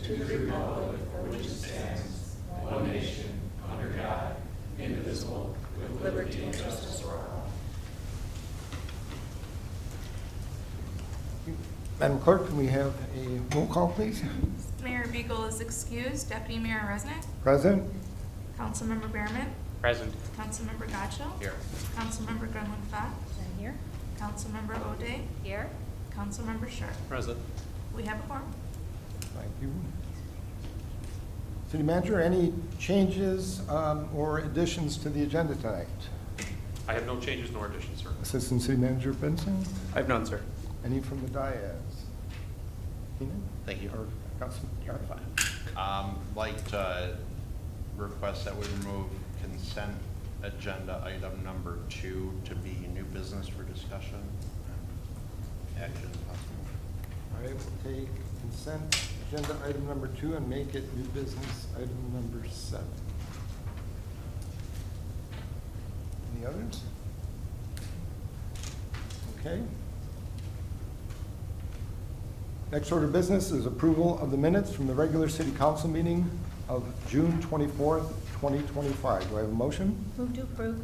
to the republic for which it stands, one nation, under God, indivisible, with liberty and justice for all. Madam Clerk, can we have a roll call, please? Mayor Beagle is excused. Deputy Mayor Resnick. Present? Councilmember Behrman. Present. Councilmember Godshall. Here. Councilmember Grunwald Fox. I'm here. Councilmember O'Day. Here. Councilmember Sharp. Present. We have a quorum. Thank you. City Manager, any changes or additions to the agenda tonight? I have no changes nor additions, sir. Assistant City Manager Benson? I have none, sir. Any from the dais? Keenan? Thank you. Or Councilman? You're fine. Like to request that we remove consent agenda item number 2 to be new business for discussion. Action possible. All right, we'll take consent agenda item number 2 and make it new business item number 7. Any others? Okay. Next order of business is approval of the minutes from the regular city council meeting of June 24th, 2025. Do I have a motion? Move to approve.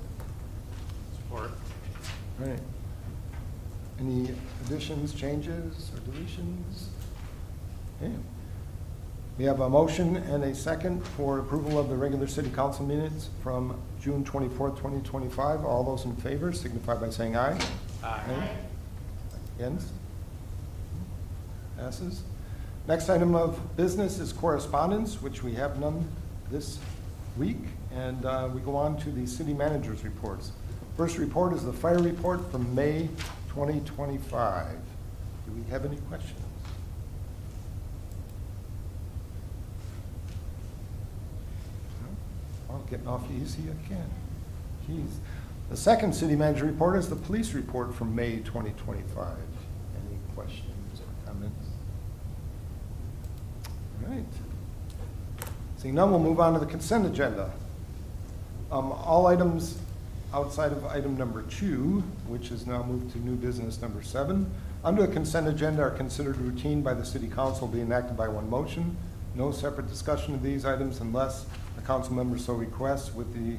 Support. All right. Any additions, changes, or deletions? Okay. We have a motion and a second for approval of the regular city council minutes from June 24th, 2025. All those in favor signify by saying aye. Aye. Against? Passes. Next item of business is correspondence, which we have none this week. And we go on to the city manager's reports. First report is the fire report from May 2025. Do we have any questions? No? Oh, getting off easy again. Jeez. The second city manager report is the police report from May 2025. Any questions or comments? All right. Seeing none, we'll move on to the consent agenda. All items outside of item number 2, which is now moved to new business number 7, under the consent agenda are considered routine by the city council, being enacted by one motion. No separate discussion of these items unless a council member so requests, with the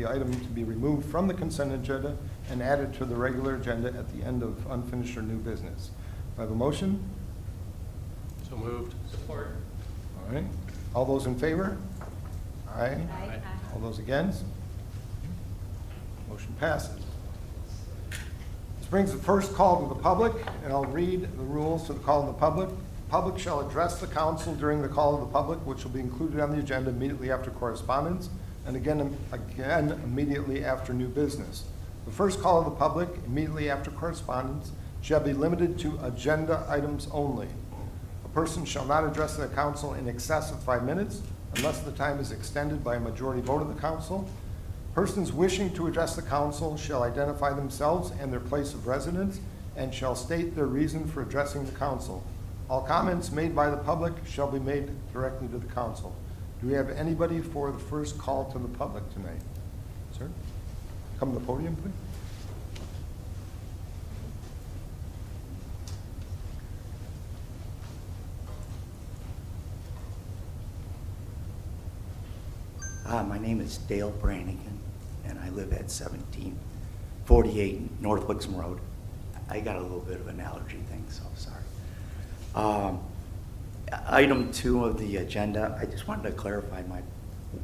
item to be removed from the consent agenda and added to the regular agenda at the end of unfinished or new business. Do I have a motion? So moved. Support. All right. All those in favor? Aye. Aye. All those against? Motion passes. This brings the first call to the public, and I'll read the rules to the call of the public. Public shall address the council during the call of the public, which will be included on the agenda immediately after correspondence, and again immediately after new business. The first call of the public immediately after correspondence shall be limited to agenda items only. A person shall not address the council in excess of 5 minutes unless the time is extended by a majority vote of the council. Persons wishing to address the council shall identify themselves and their place of residence and shall state their reason for addressing the council. All comments made by the public shall be made directly to the council. Do we have anybody for the first call to the public tonight? Sir, come to the podium, please. My name is Dale Brannigan, and I live at 1748 North Wixom Road. I got a little bit of an allergy thing, so sorry. Item 2 of the agenda, I just wanted to clarify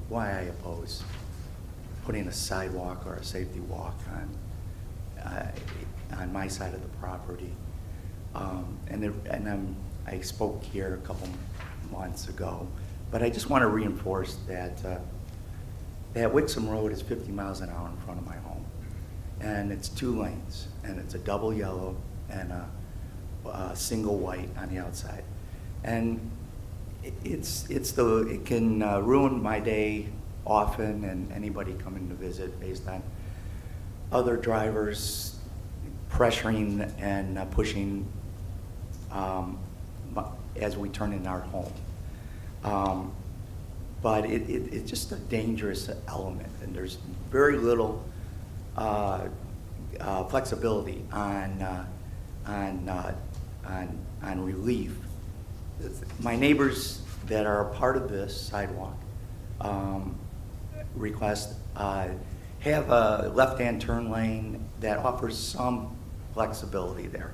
why I oppose putting a sidewalk or a safety walk on my side of the property. I spoke here a couple months ago, but I just want to reinforce that that Wixom Road is 50 miles an hour in front of my home, and it's 2 lanes, and it's a double yellow and a single white on the outside, and it can ruin my day often, and anybody coming to visit based on other drivers pressuring and pushing as we turn in our home. But it's just a dangerous element, and there's very little flexibility on relief. My neighbors that are a part of this sidewalk request have a left-hand turn lane that offers some flexibility there.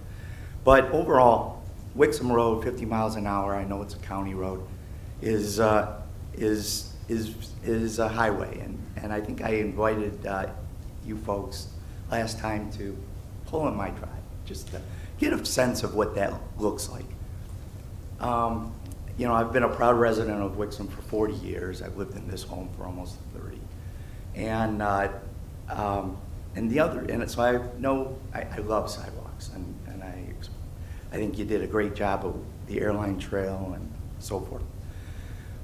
But overall, Wixom Road, 50 miles an hour, I know it's a county road, is a highway. And I think I invited you folks last time to pull in my drive, just to get a sense of what that looks like. You know, I've been a proud resident of Wixom for 40 years. I've lived in this home for almost 30. And so I know, I love sidewalks, and I think you did a great job of the airline trail and so forth.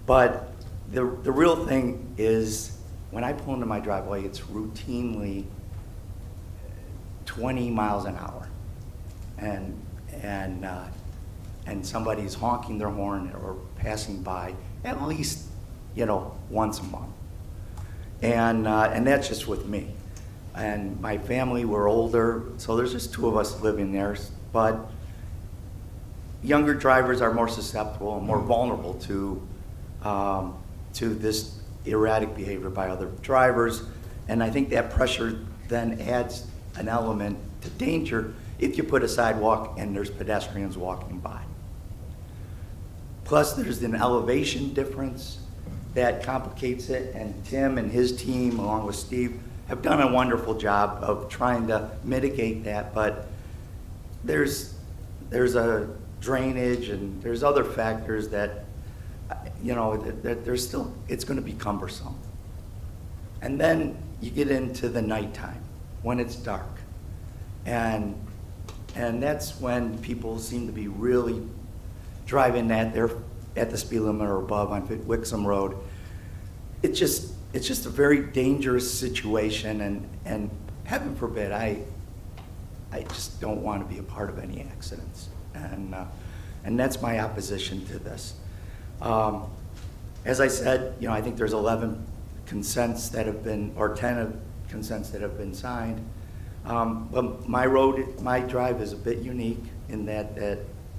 But the real thing is, when I pull into my driveway, it's routinely 20 miles an hour. And somebody's honking their horn or passing by at least, you know, once a month. And that's just with me. And my family, we're older, so there's just two of us living there. But younger drivers are more susceptible and more vulnerable to this erratic behavior by other drivers. And I think that pressure then adds an element to danger if you put a sidewalk and there's pedestrians walking by. Plus, there's an elevation difference that complicates it, and Tim and his team, along with Steve, have done a wonderful job of trying to mitigate that, but there's a drainage and there's other factors that, you know, that there's still, it's gonna be cumbersome. And then you get into the nighttime, when it's dark. And that's when people seem to be really driving at the speed limit or above on Wixom Road. It's just a very dangerous situation, and heaven forbid, I just don't want to be a part of any accidents. And that's my opposition to this. As I said, you know, I think there's 11 consents that have been, or 10 of consents that have been signed. But my drive is a bit unique in that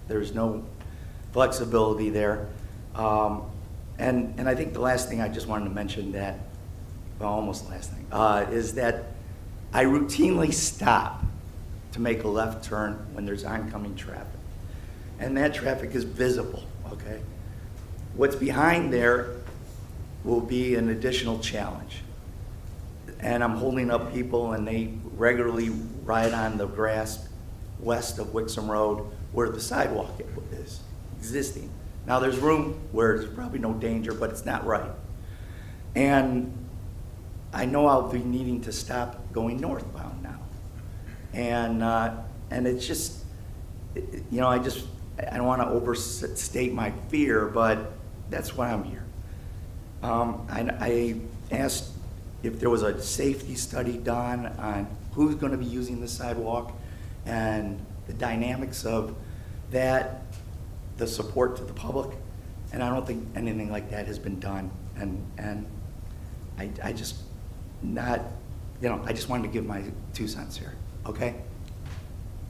there's no flexibility there. And I think the last thing I just wanted to mention that, well, almost last thing, is that I routinely stop to make a left turn when there's oncoming traffic. And that traffic is visible, okay? What's behind there will be an additional challenge. And I'm holding up people, and they regularly ride on the grass west of Wixom Road where the sidewalk is existing. Now, there's room where there's probably no danger, but it's not right. And I know I'll be needing to stop going northbound now. And it's just, you know, I don't want to overstate my fear, but that's why I'm here. I asked if there was a safety study done on who's going to be using the sidewalk and the dynamics of that, the support to the public, and I don't think anything like that has been done. And I just not, you know, I just wanted to give my 2 cents here, okay?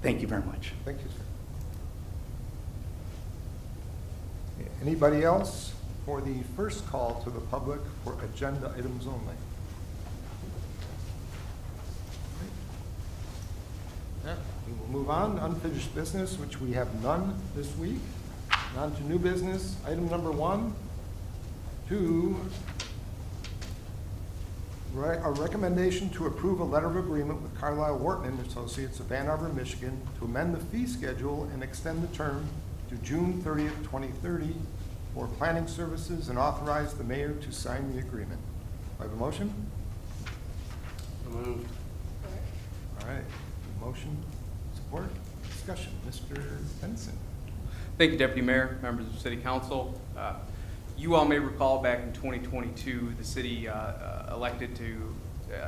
Thank you very much. Thank you, sir. Anybody else for the first call to the public for agenda items only? We will move on to unfinished business, which we have none this week. And on to new business. Item number 1, a recommendation to approve a letter of agreement with Carlisle Wharton and Associates of Ann Arbor, Michigan, to amend the fee schedule and extend the term to June 30th, 2030 for planning services, and authorize the mayor to sign the agreement. Do I have a motion? So moved. All right. Motion, support, discussion. Mr. Benson. Thank you, Deputy Mayor, members of City Council. You all may recall back in 2022, the city elected to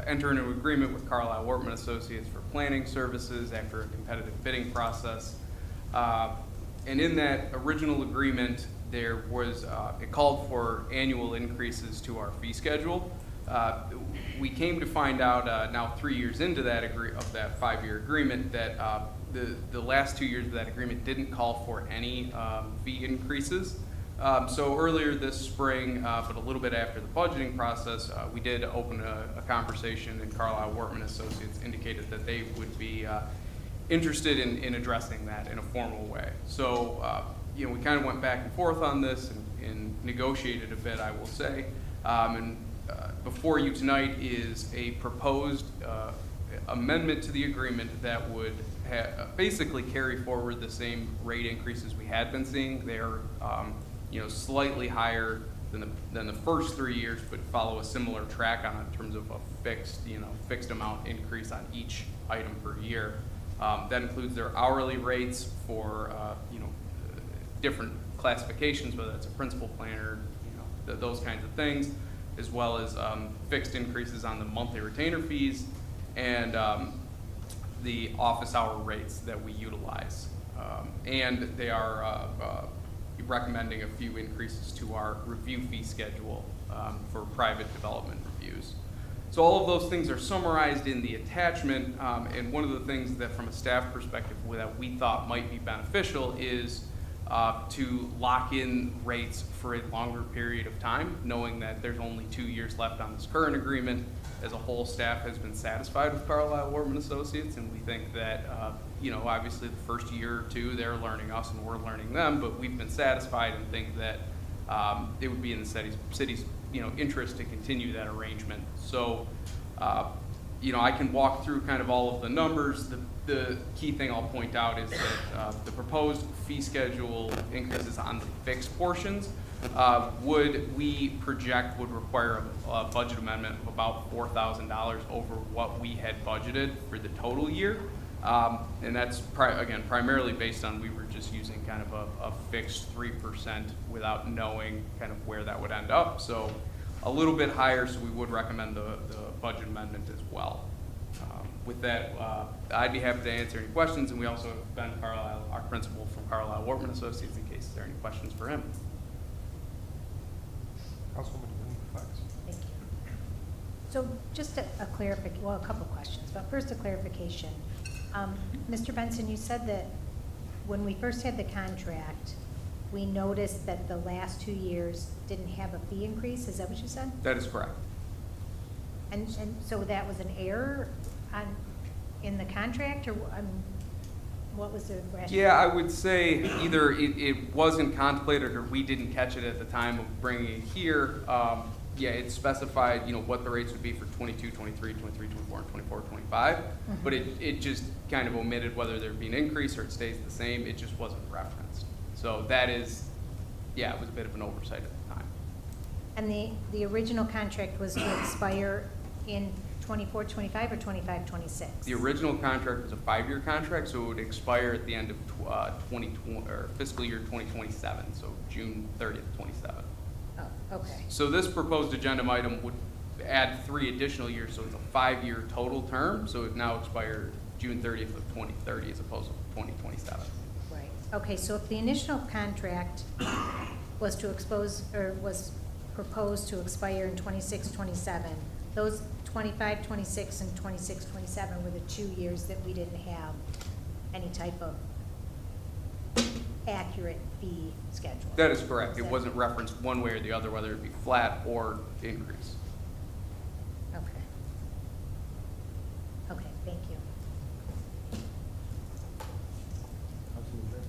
enter into an agreement with Carlisle Wortman Associates for planning services after a competitive bidding process. And in that original agreement, there was, it called for annual increases to our fee schedule. We came to find out now 3 years into that of that 5-year agreement that the last 2 years of that agreement didn't call for any fee increases. So earlier this spring, but a little bit after the budgeting process, we did open a conversation, and Carlisle Wortman Associates indicated that they would be interested in addressing that in a formal way. So, we kind of went back and forth on this and negotiated a bit, I will say. Before you tonight is a proposed amendment to the agreement that would basically carry forward the same rate increases we had been seeing. They are, slightly higher than the first 3 years, but follow a similar track on it in terms of a fixed amount increase on each item per year. That includes their hourly rates for, different classifications, whether it's a principal planner, those kinds of things, as well as fixed increases on the monthly retainer fees and the office hour rates that we utilize. And they are recommending a few increases to our review fee schedule for private development reviews. So all of those things are summarized in the attachment, and one of the things that from a staff perspective that we thought might be beneficial is to lock in rates for a longer period of time, knowing that there's only 2 years left on this current agreement. As a whole, staff has been satisfied with Carlisle Wortman Associates, and we think that, obviously the first year or two, they're learning us and we're learning them, but we've been satisfied and think that it would be in the city's interest to continue that arrangement. So, I can walk through kind of all of the numbers. The key thing I'll point out is that the proposed fee schedule increases on the fixed portions we project would require a budget amendment of about $4,000 over what we had budgeted for the total year. And that's, primarily based on we were just using kind of a fixed 3% without knowing kind of where that would end up. So a little bit higher, so we would recommend the budget amendment as well. With that, I'd be happy to answer any questions, and we also have Ben Carlisle, our principal from Carlisle Wortman Associates, in case there are any questions for him. Councilwoman Fox. Thank you. So just a clarification, well, a couple of questions, but first a clarification. Mr. Benson, you said that when we first had the contract, we noticed that the last 2 years didn't have a fee increase. Is that what you said? That is correct. And so that was an error in the contract, or what was the rationale? Yeah, I would say either it wasn't contemplated or we didn't catch it at the time of bringing it here. It specified, what the rates would be for 22, 23, 23, 24, and 24, 25. Mm-hmm. But it just kind of omitted whether there'd be an increase or it stays the same. It just wasn't referenced. So that is, it was a bit of an oversight at the time. And the original contract was to expire in 24, 25 or 25, 26? The original contract was a 5-year contract, so it would expire at the end of 2020 or fiscal year 2027, so June 30th, 27. Oh, okay. So this proposed agenda item would add 3 additional years, so it's a 5-year total term. So it now expires June 30th of 2030 as opposed to 2027. Right. Okay. So if the initial contract was was proposed to expire in 26, 27, those 25, 26, and 26, 27 were the 2 years that we didn't have any type of accurate fee schedule. That is correct. It wasn't referenced one way or the other, whether it be flat or increase. Okay. Okay, thank you. Councilman Bear.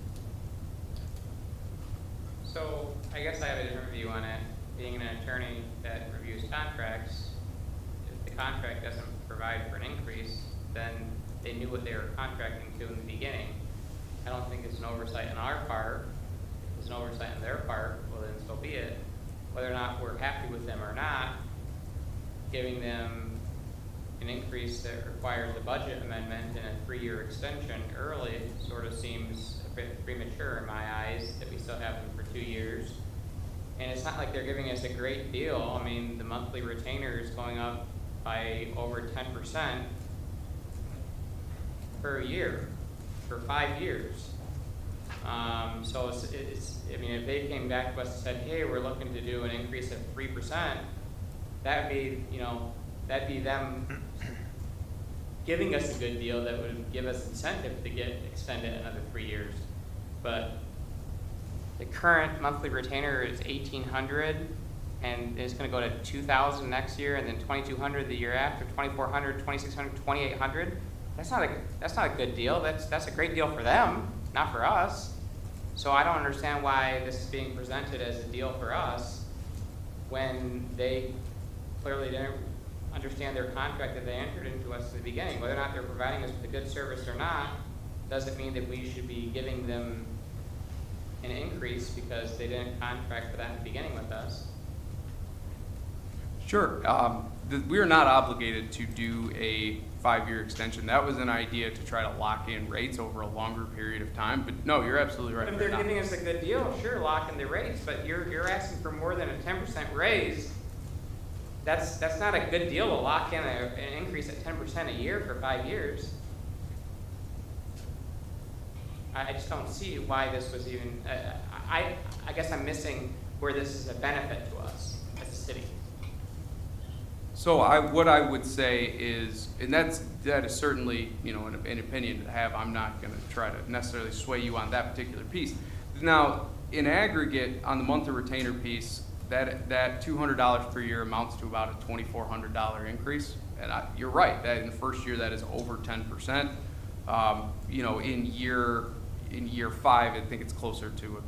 So I guess I have a different view on it. Being an attorney that reviews contracts, if the contract doesn't provide for an increase, then they knew what they were contracting to in the beginning. I don't think it's an oversight on our part. If it's an oversight on their part, well then so be it. Whether or not we're happy with them or not, giving them an increase that requires a budget amendment and a 3-year extension early sort of seems a bit premature in my eyes, that we still have them for 2 years. And it's not like they're giving us a great deal. I mean, the monthly retainer is going up by over 10% per year for 5 years. So I mean, if they came back to us and said, hey, we're looking to do an increase of 3%, that'd be them giving us a good deal that would give us incentive to get extended another 3 years. But the current monthly retainer is 1,800, and it's gonna go to 2,000 next year, and then 2,200 the year after, 2,400, 2,600, 2,800. That's not a good deal. That's a great deal for them, not for us. So I don't understand why this is being presented as a deal for us when they clearly didn't understand their contract that they entered into us at the beginning. Whether or not they're providing us with a good service or not, doesn't mean that we should be giving them an increase because they didn't contract for that in the beginning with us. Sure. We are not obligated to do a 5-year extension. That was an idea to try to lock in rates over a longer period of time. But no, you're absolutely right. But if we're they're not. giving us a good deal, sure, lock in the rates, but you're asking for more than a 10% raise. That's not a good deal to lock in an increase at 10% a year for 5 years. I just don't see why this was even, I guess I'm missing where this is a benefit to us as a city. So what I would say is, and that is certainly, you know, an opinion to have. I'm not going to try to necessarily sway you on that particular piece. Now, in aggregate, on the monthly retainer piece, that $200 per year amounts to about a $2,400 increase. And you're right, that in the first year that is over 10%. You know, in year 5, I think it's closer to,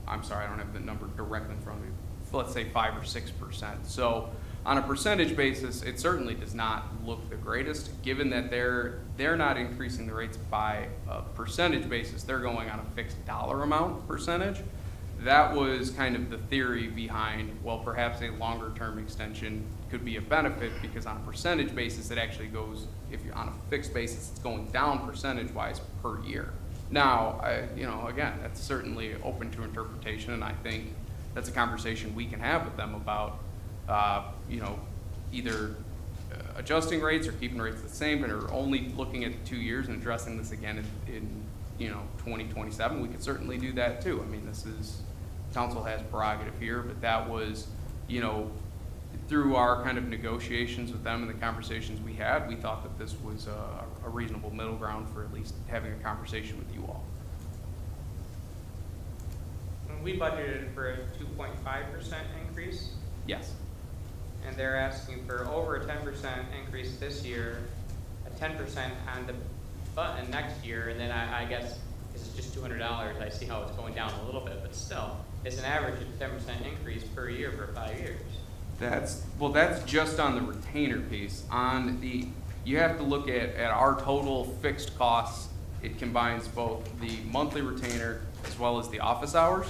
I'm sorry, I don't have the number directly in front of me. Let's say 5 or 6%. So on a percentage basis, it certainly does not look the greatest, given that they're not increasing the rates by a percentage basis. They're going on a fixed dollar amount percentage. That was kind of the theory behind, well, perhaps a longer term extension could be a benefit because on a percentage basis, it actually goes, if you're on a fixed basis, it's going down percentage-wise per year. Now, you know, again, that's certainly open to interpretation, and I think that's a conversation we can have with them about, you know, either adjusting rates or keeping rates the same, or only looking at 2 years and addressing this again in you know, 2027. We could certainly do that too. I mean, this is, council has prerogative here, but that was, you know, through our kind of negotiations with them and the conversations we had, we thought that this was a reasonable middle ground for at least having a conversation with you all. We budgeted for a 2.5% increase, Yes. and they're asking for over a 10% increase this year, a 10% on the button next year, and then I guess this is just $200. I see how it's going down a little bit, but still, it's an average of 10% increase per year for 5 years. That's just on the retainer piece. On the, you have to look at our total fixed costs. It combines both the monthly retainer as well as the office hours,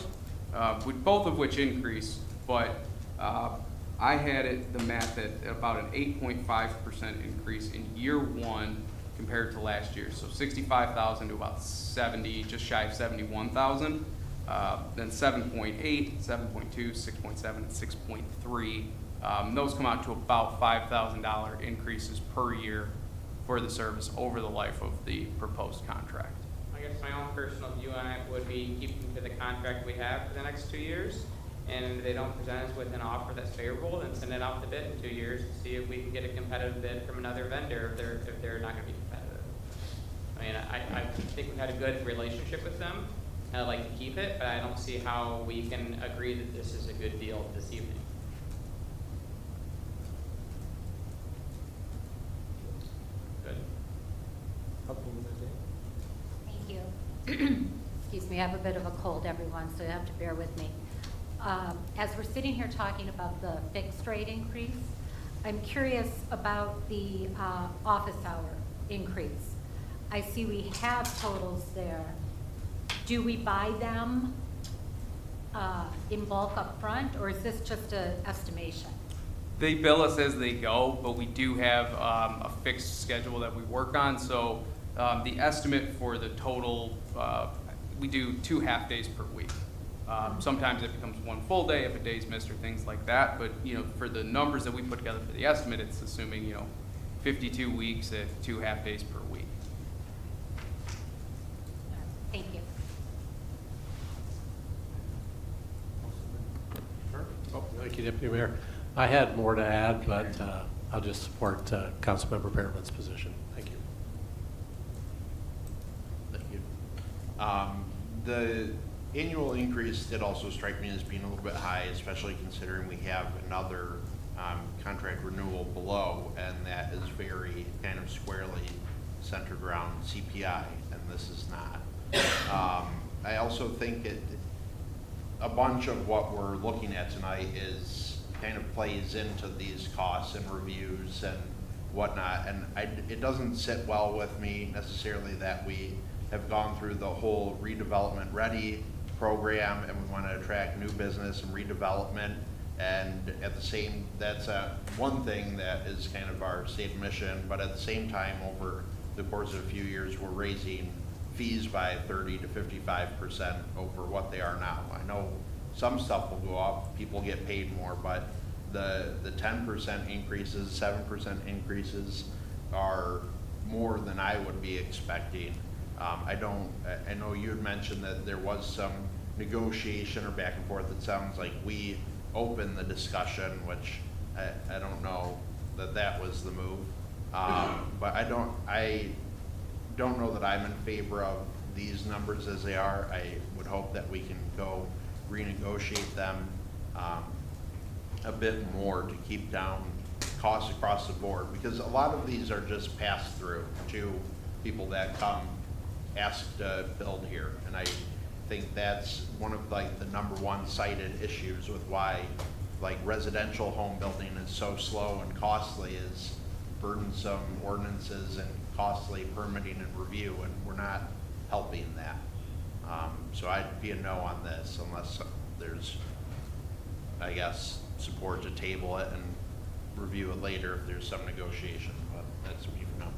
with both of which increase, but I had the math at about an 8.5% increase in year 1 compared to last year. So 65,000 to about 70, just shy of 71,000. Then 7.8, 7.2, 6.7, and 6.3. Those come out to about $5,000 increases per year for the service over the life of the proposed contract. I guess my own personal view on it would be keeping to the contract we have for the next 2 years. And if they don't present us with an offer that's favorable, then send it out to bid in 2 years to see if we can get a competitive bid from another vendor if they're not going to be competitive. I mean, I think we've had a good relationship with them, and I'd like to keep it, but I don't see how we can agree that this is a good deal this evening. Good. Thank you. Excuse me, I have a bit of a cold, everyone, so you have to bear with me. As we're sitting here talking about the fixed rate increase, I'm curious about the office hour increase. I see we have totals there. Do we buy them in bulk up front, or is this just an estimation? They bill us as they go, but we do have a fixed schedule that we work on. So the estimate for the total, we do 2 half days per week. Sometimes it becomes 1 full day if a day's missed or things like that. But you know, for the numbers that we put together for the estimate, it's assuming, you know, 52 weeks at 2 half days per week. Thank you. Thank you, Deputy Mayor. I had more to add, but I'll just support Councilmember Pearland's position. Thank you. Thank you. annual increase did also strike me as being a little bit high, especially considering we have another contract renewal below, and that is very kind of squarely centered around CPI, and this is not. I also think a bunch of what we're looking at tonight is kind of plays into these costs and reviews and whatnot, and it doesn't sit well with me necessarily that we have gone through the whole redevelopment ready program and we want to attract new business and redevelopment, and at the same, that's one thing that is kind of our state mission, but at the same time, over the course of a few years, we're raising fees by 30 to 55% over what they are now. I know some stuff will go up, people get paid more, but the 10% increases, 7% increases are more than I would be expecting. I know you had mentioned that there was some negotiation or back and forth. It sounds like we opened the discussion, which I don't know that was the move. But I don't know that I'm in favor of these numbers as they are. I would hope that we can go renegotiate them a bit more to keep down costs across the board, because a lot of these are just passed through to people that come ask to build here, and I think that's one of like the number one cited issues with why like residential home building is so slow and costly is burdensome ordinances and costly permitting and review, and we're not helping that. So I'd be a no on this unless there's, I guess, support to table it and review it later if there's some negotiation, but that's me for now.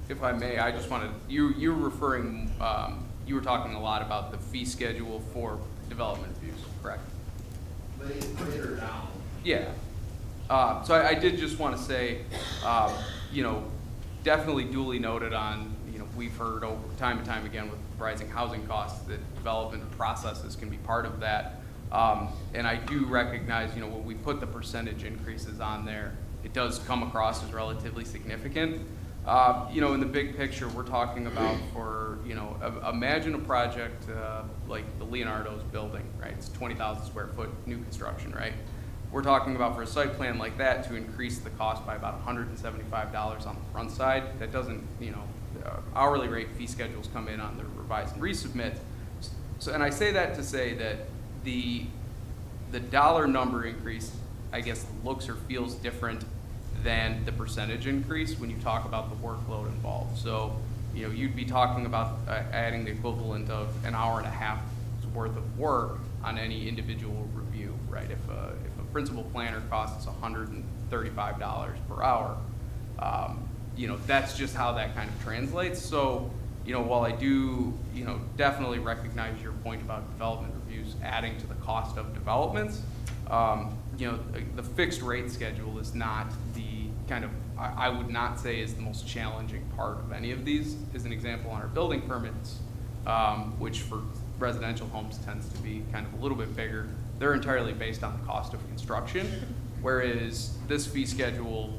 If I may, I just wanted, you're referring, you were talking a lot about the fee schedule for development reviews, correct? Later down. Yeah. So I did just want to say, definitely duly noted on, we've heard over time and time again with rising housing costs that development processes can be part of that. And I do recognize, when we put the percentage increases on there, it does come across as relatively significant. In the big picture, we're talking about for, imagine a project like the Leonardo's building, right? It's 20,000 square foot new construction, right? We're talking about for a site plan like that to increase the cost by about $175 on the front side. That doesn't, hourly rate fee schedules come in on the revise and resubmit. So, and I say that to say that the dollar number increase, I guess, looks or feels different than the percentage increase when you talk about the workload involved. So, you'd be talking about adding the equivalent of an hour and a half worth of work on any individual review, right? If a principal planner costs $135 per hour, that's just how that kind of translates. So, while I do, definitely recognize your point about development reviews adding to the cost of developments, the fixed rate schedule is not the kind of, I would not say is the most challenging part of any of these. As an example, on our building permits, which for residential homes tends to be kind of a little bit bigger, they're entirely based on the cost of construction, whereas this fee schedule,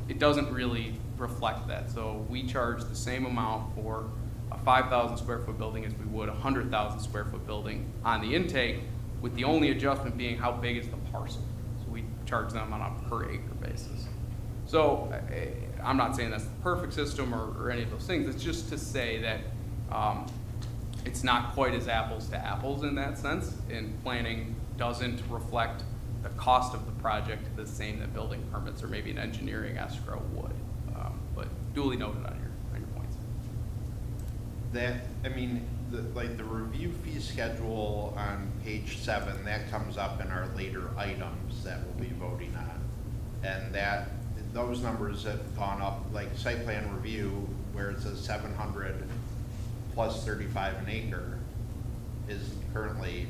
it doesn't really reflect that. So we charge the same amount for a 5,000 square foot building as we would a 100,000 square foot building on the intake, with the only adjustment being how big is the parcel. So we charge them on a per acre basis. So I'm not saying that's the perfect system or any of those things. It's just to say that it's not quite as apples to apples in that sense, and planning doesn't reflect the cost of the project the same that building permits or maybe an engineering escrow would. But duly noted on your points. The review fee schedule on page 7, that comes up in our later items that we'll be voting on. And those numbers have gone up, like site plan review, where it says 700 plus 35 an acre is currently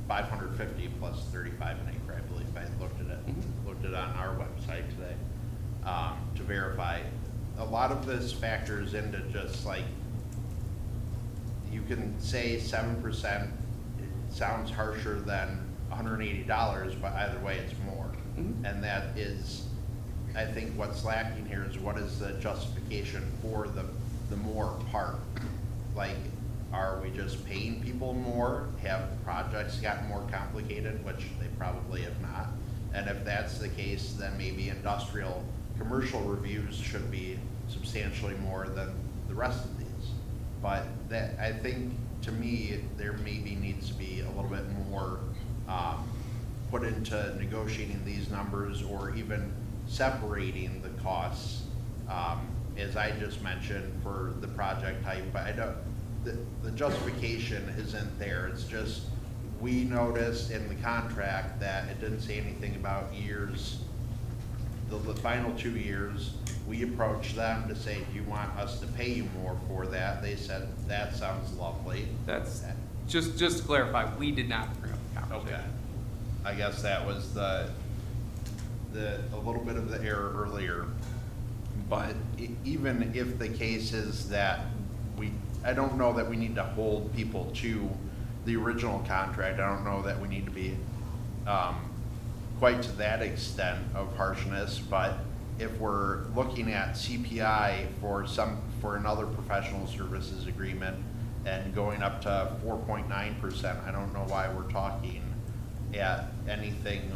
550 plus 35 an acre, I believe. I looked at it, looked it on our website today to verify. A lot of this factors into just like, you can say 7%, it sounds harsher than $180, but either way it's more. And that is, I think what's lacking here is what is the justification for the the more part. Like, are we just paying people more? Have projects gotten more complicated, which they probably have not? And if that's the case, then maybe industrial, commercial reviews should be substantially more than the rest of these. But that, I think, to me, there maybe needs to be a little bit more put into negotiating these numbers, or even separating the costs, as I just mentioned, for the project type. But I don't, the justification isn't there. It's just, we noticed in the contract that it didn't say anything about years, the final 2 years. We approached them to say, do you want us to pay you more for that? They said, that sounds lovely. That's, just to clarify, we did not bring up the conversation. Okay. I guess that was a little bit of the error earlier. But even if the case is that I don't know that we need to hold people to the original contract. I don't know that we need to be quite to that extent of harshness, but if we're looking at CPI for another professional services agreement and going up to 4.9%, I don't know why we're talking at anything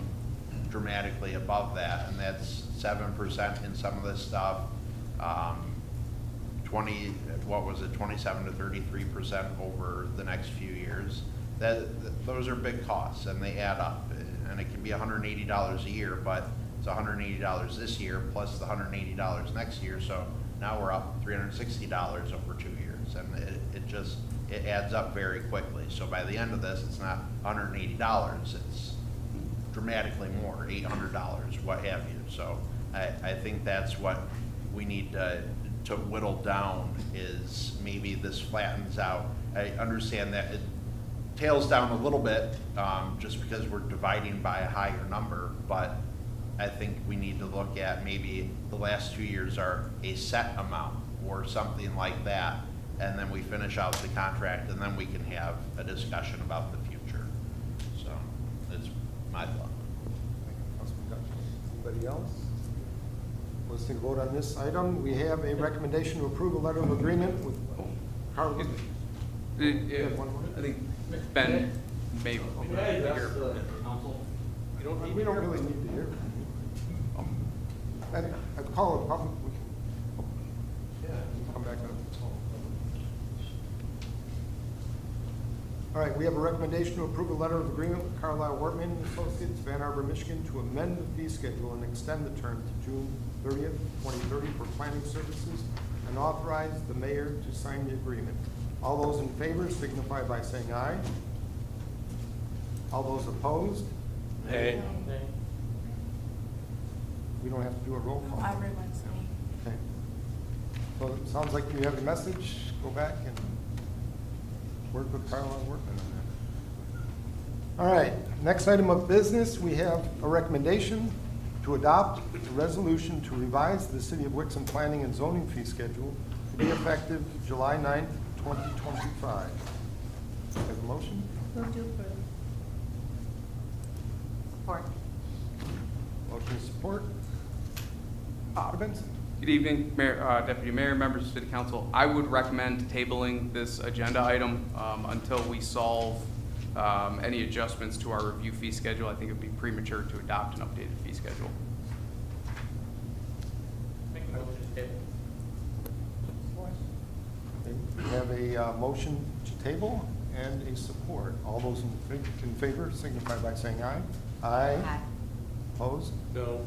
dramatically above that, and that's 7% in some of this stuff, 27 to 33% over the next few years. Those are big costs, and they add up, and it can be $180 a year, but it's $180 this year plus the $180 next year, so now we're up $360 over 2 years, and it adds up very quickly. So by the end of this, it's not $180, it's dramatically more, $800, what have you. So I think that's what we need to whittle down, is maybe this flattens out. I understand that it tails down a little bit just because we're dividing by a higher number, but I think we need to look at maybe the last 2 years are a set amount or something like that, and then we finish out the contract, and then we can have a discussion about the future. So that's my thought. Councilman Dutch. Anybody else? Let's take a vote on this item. We have a recommendation to approve a letter of agreement with Carl. I think Ben may. We don't really need to hear from you. I'd call it public. We can come back up. All right, we have a recommendation to approve a letter of agreement with Carlisle Wortman and Associates, Van Arbor, Michigan, to amend the fee schedule and extend the term to June 30th, 2030 for planning services, and authorize the mayor to sign the agreement. All those in favor signify by saying aye. All those opposed? Hey. We don't have to do a roll call. Everyone's saying. Okay. So it sounds like you have a message. Go back and work with Carlisle Workman on that. All right, next item of business, we have a recommendation to adopt a resolution to revise the City of Wixom Planning and Zoning fee schedule to be effective July 9th, 2025. Have a motion? Move to approve. Support. Motion support. Mr. Benson. Good evening, Mayor, Deputy Mayor, members of City Council. I would recommend tabling this agenda item until we solve any adjustments to our review fee schedule. I think it would be premature to adopt an updated fee schedule. Make a motion to table. We have a motion to table and a support. All those in favor signify by saying aye. Aye. Aye. Opposed? No.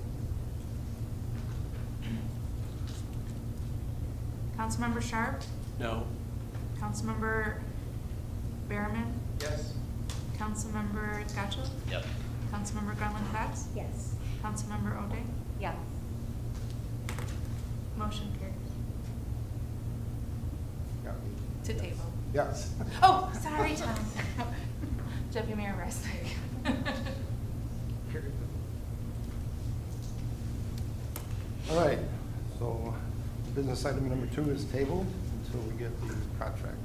Councilmember Sharp? No. Councilmember Behrman? Yes. Councilmember Gatchel? Yep. Councilmember Garland Cox? Yes. Councilmember O'Day? Yes. Motion carries. Yeah. To table. Yes. Oh, sorry, Tom. Deputy Mayor Resnick. All right, so business item number 2 is tabled until we get the contract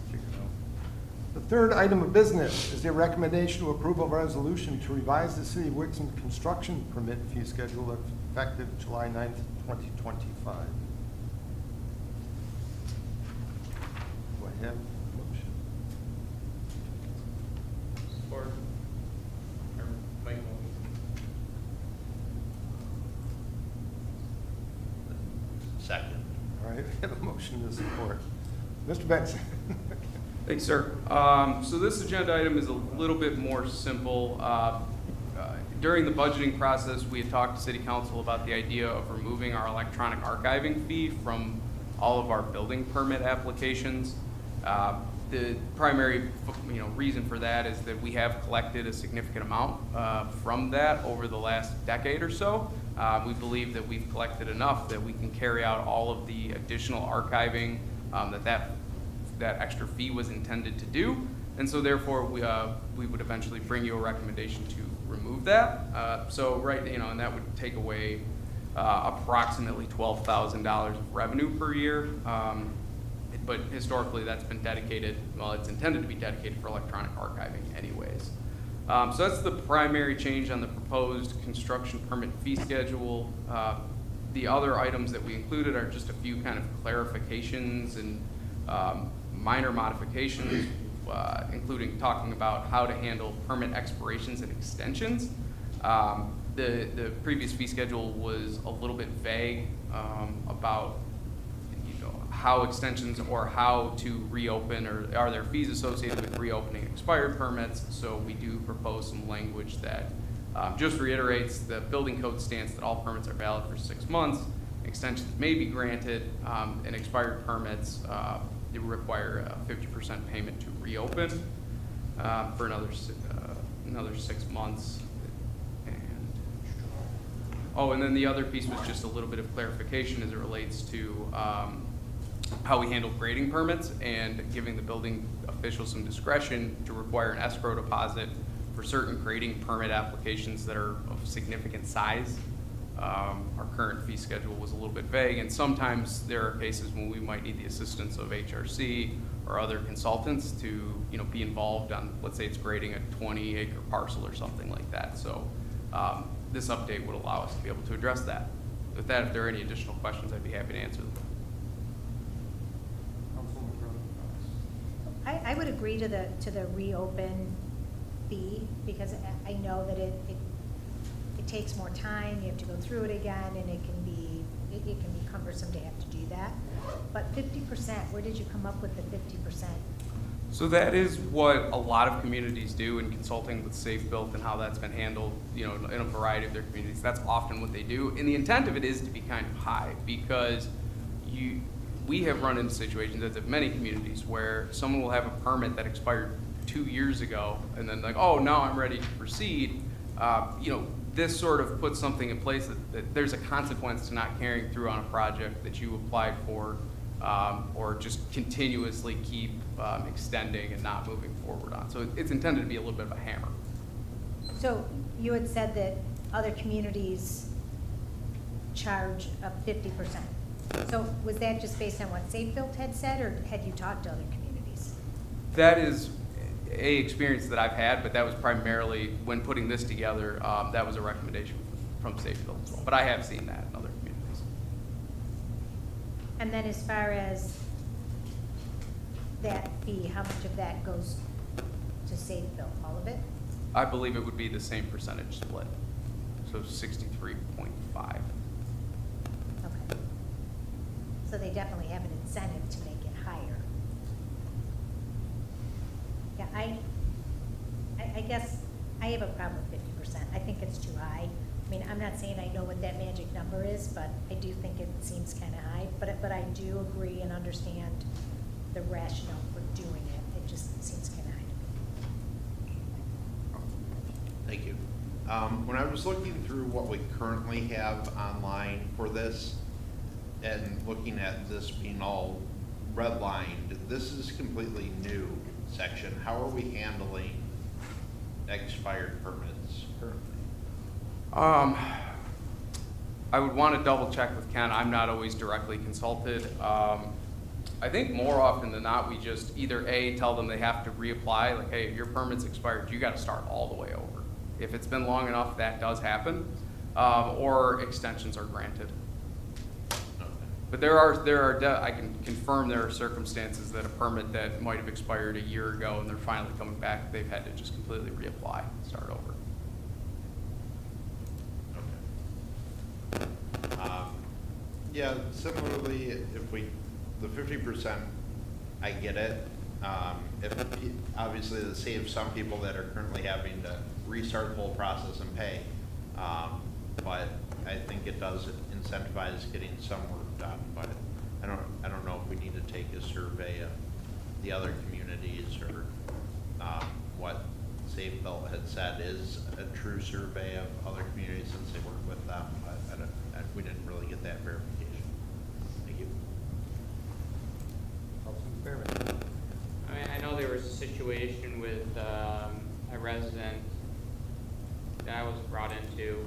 figured out. The third item of business is a recommendation to approve a resolution to revise the City of Wixom construction permit fee schedule effective July 9th, 2025. I have a motion. Support. Or Mike will. Second. All right, I have a motion to support. Mr. Benson. Thanks, sir. So this agenda item is a little bit more simple. During the budgeting process, we had talked to City Council about the idea of removing our electronic archiving fee from all of our building permit applications. The primary, reason for that is that we have collected a significant amount from that over the last decade or so. We believe that we've collected enough that we can carry out all of the additional archiving that extra fee was intended to do. And so therefore, we would eventually bring you a recommendation to remove that. And that would take away approximately $12,000 of revenue per year. But historically, that's been dedicated, it's intended to be dedicated for electronic archiving anyways. So that's the primary change on the proposed construction permit fee schedule. The other items that we included are just a few kind of clarifications and minor modifications, including talking about how to handle permit expirations and extensions. The previous fee schedule was a little bit vague about how extensions or how to reopen, or are there fees associated with reopening expired permits. So we do propose some language that just reiterates the building code stance that all permits are valid for 6 months. Extensions may be granted, and expired permits they require a 50% payment to reopen for another 6 months. And then the other piece was just a little bit of clarification as it relates to how we handle grading permits and giving the building official some discretion to require an escrow deposit for certain grading permit applications that are of significant size. Our current fee schedule was a little bit vague, and sometimes there are cases when we might need the assistance of HRC or other consultants to be involved on, let's say it's grading a 20-acre parcel or something like that. So this update would allow us to be able to address that. With that, if there are any additional questions, I'd be happy to answer them. I would agree to the reopen fee, because I know that it takes more time, you have to go through it again, and it can be cumbersome to have to do that. But 50%, where did you come up with the 50%? So that is what a lot of communities do in consulting with Safe Built and how that's been handled, in a variety of their communities. That's often what they do. And the intent of it is to be kind of high, because we have run into situations, as have many communities, where someone will have a permit that expired 2 years ago, and then like, oh, now I'm ready to proceed. This sort of puts something in place that there's a consequence to not carrying through on a project that you applied for, or just continuously keep extending and not moving forward on. So it's intended to be a little bit of a hammer. So you had said that other communities charge a 50%. So was that just based on what Safe Built had said, or had you talked to other communities? That is a experience that I've had, but that was primarily when putting this together. That was a recommendation from Safe Built as well. But I have seen that in other communities. And then as far as that fee, how much of that goes to Safe Built? All of it? I believe it would be the same percentage split, so 63.5. Okay. So they definitely have an incentive to make it higher. Yeah, I guess I have a problem with 50%. I think it's too high. I mean, I'm not saying I know what that magic number is, but I do think it seems kind of high. But I do agree and understand the rationale for doing it. It just seems kind of high. Thank you. When I was looking through what we currently have online for this, and looking at this being all redlined, this is completely new section. How are we handling expired permits currently? I would want to double check with Ken. I'm not always directly consulted. I think more often than not, we just either A, tell them they have to reapply, like, hey, your permit's expired, you got to start all the way over. If it's been long enough, that does happen, or extensions are granted. Okay. But I can confirm there are circumstances that a permit that might have expired a year ago and they're finally coming back, they've had to just completely reapply, start over. Yeah, similarly, if the 50%, I get it. Obviously, that saves some people that are currently having to restart the whole process and pay. But I think it does incentivize getting some work done. But I don't know if we need to take a survey of the other communities or what Safe Belt had said is a true survey of other communities since they work with them. But we didn't really get that verification. Thank you. Councilman Fairman. I mean, I know there was a situation with a resident that I was brought into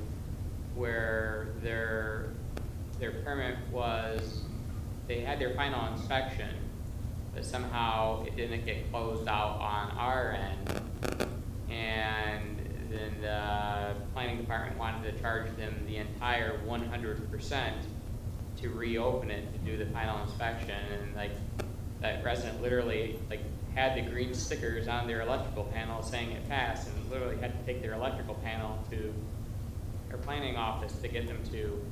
where their permit was, they had their final inspection, but somehow it didn't get closed out on our end. And then the planning department wanted to charge them the entire 100% to reopen it to do the final inspection. And like, that resident literally like had the green stickers on their electrical panel saying it passed, and literally had to take their electrical panel to their planning office to get them to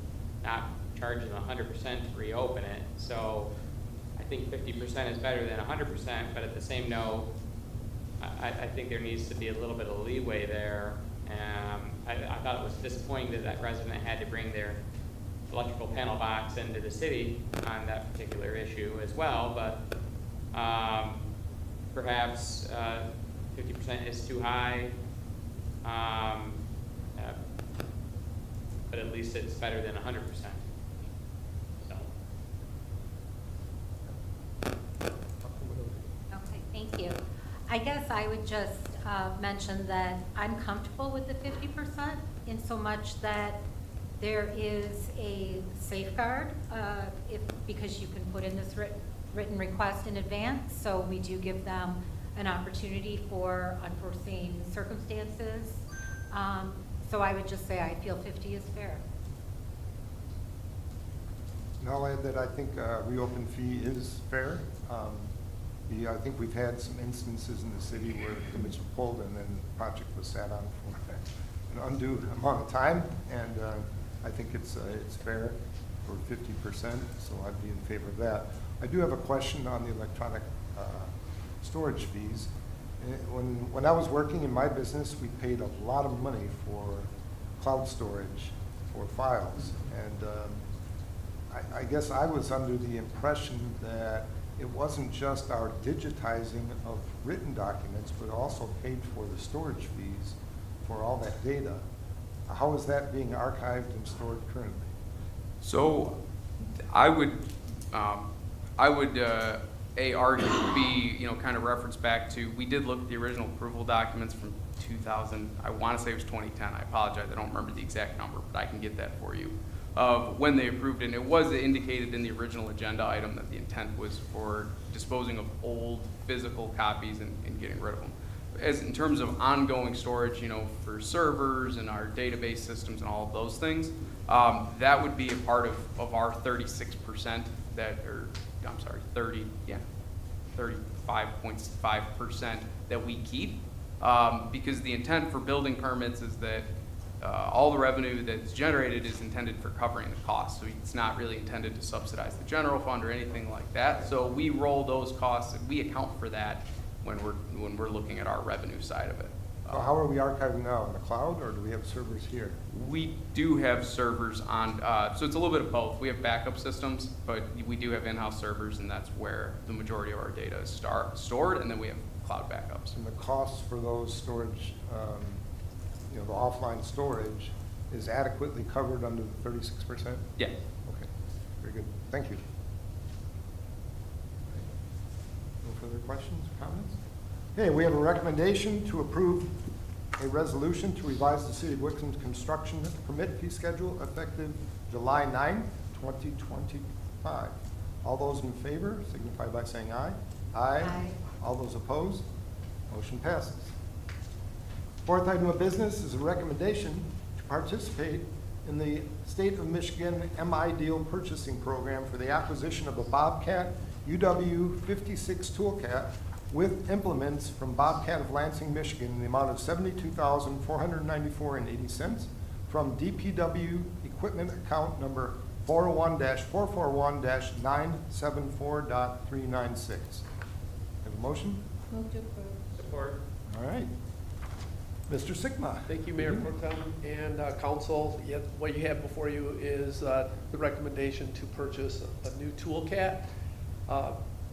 not charge them 100% to reopen it. So I think 50% is better than 100%, but at the same note, I think there needs to be a little bit of leeway there. I thought it was disappointing that that resident had to bring their electrical panel box into the city on that particular issue as well, but perhaps 50% is too high, but at least it's better than 100%. So. Okay, thank you. I guess I would just mention that I'm comfortable with the 50% in so much that there is a safeguard because you can put in this written request in advance, so we do give them an opportunity for unforeseen circumstances. So I would just say I feel 50 is fair. And I'll add that I think reopen fee is fair. I think we've had some instances in the city where permits were pulled and then the project was sat on for an undue amount of time, and I think it's fair for 50%, so I'd be in favor of that. I do have a question on the electronic storage fees. When I was working in my business, we paid a lot of money for cloud storage for files, and I guess I was under the impression that it wasn't just our digitizing of written documents, but also paid for the storage fees for all that data. How is that being archived and stored currently? So I would argue B, kind of reference back to, we did look at the original approval documents from 2000, I want to say it was 2010, I apologize, I don't remember the exact number, but I can get that for you, of when they approved it. And it was indicated in the original agenda item that the intent was for disposing of old physical copies and getting rid of them. As in terms of ongoing storage, for servers and our database systems and all of those things, that would be a part of our 36% I'm sorry, 35.5% that we keep, because the intent for building permits is that all the revenue that's generated is intended for covering the cost. So it's not really intended to subsidize the general fund or anything like that. So we roll those costs, and we account for that when we're looking at our revenue side of it. Well, how are we archiving now, in the cloud, or do we have servers here? We do have servers on, so it's a little bit of both. We have backup systems, but we do have in-house servers, and that's where the majority of our data is stored, and then we have cloud backups. And the costs for those storage, the offline storage, is adequately covered under the 36%? Yeah. Okay, very good. Thank you. No further questions or comments? Okay, we have a recommendation to approve a resolution to revise the City of Wixom's construction permit fee schedule effective July 9, 2025. All those in favor signify by saying aye. Aye. Aye. All those opposed? Motion passes. Fourth item of business is a recommendation to participate in the State of Michigan M-Ideal Purchasing Program for the acquisition of a Bobcat UW56 Toolcat with implements from Bobcat of Lansing, Michigan, in the amount of $72,494.80 from DPW equipment account number 401-441-974.396. Have a motion? Move to approve. Support. All right. Mr. Sigma. Thank you, Mayor Pro Tem and council. Yet what you have before you is the recommendation to purchase a new toolcat.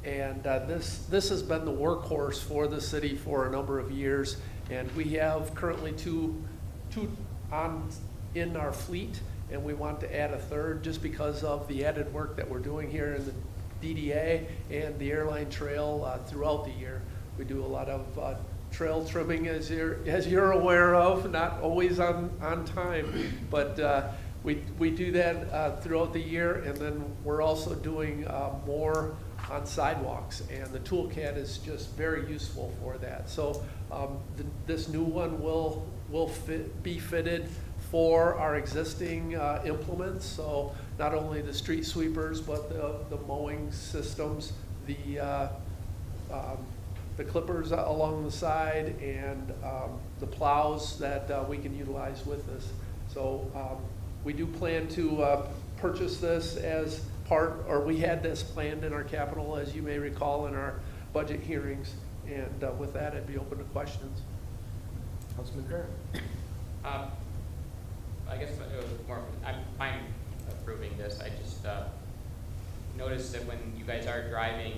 This has been the workhorse for the city for a number of years, and we have currently two in our fleet, and we want to add a third just because of the added work that we're doing here in the DDA and the airline trail throughout the year. We do a lot of trail trimming, as you're aware of, not always on time, but we do that throughout the year, and then we're also doing more on sidewalks, and the toolcat is just very useful for that. So this new one will be fitted for our existing implements, so not only the street sweepers, but the mowing systems, the clippers along the side, and the plows that we can utilize with this. So we do plan to purchase this as part, or we had this planned in our capital, as you may recall, in our budget hearings. And with that, I'd be open to questions. Councilman Barrett. I guess it was more, I'm fine approving this. I just noticed that when you guys are driving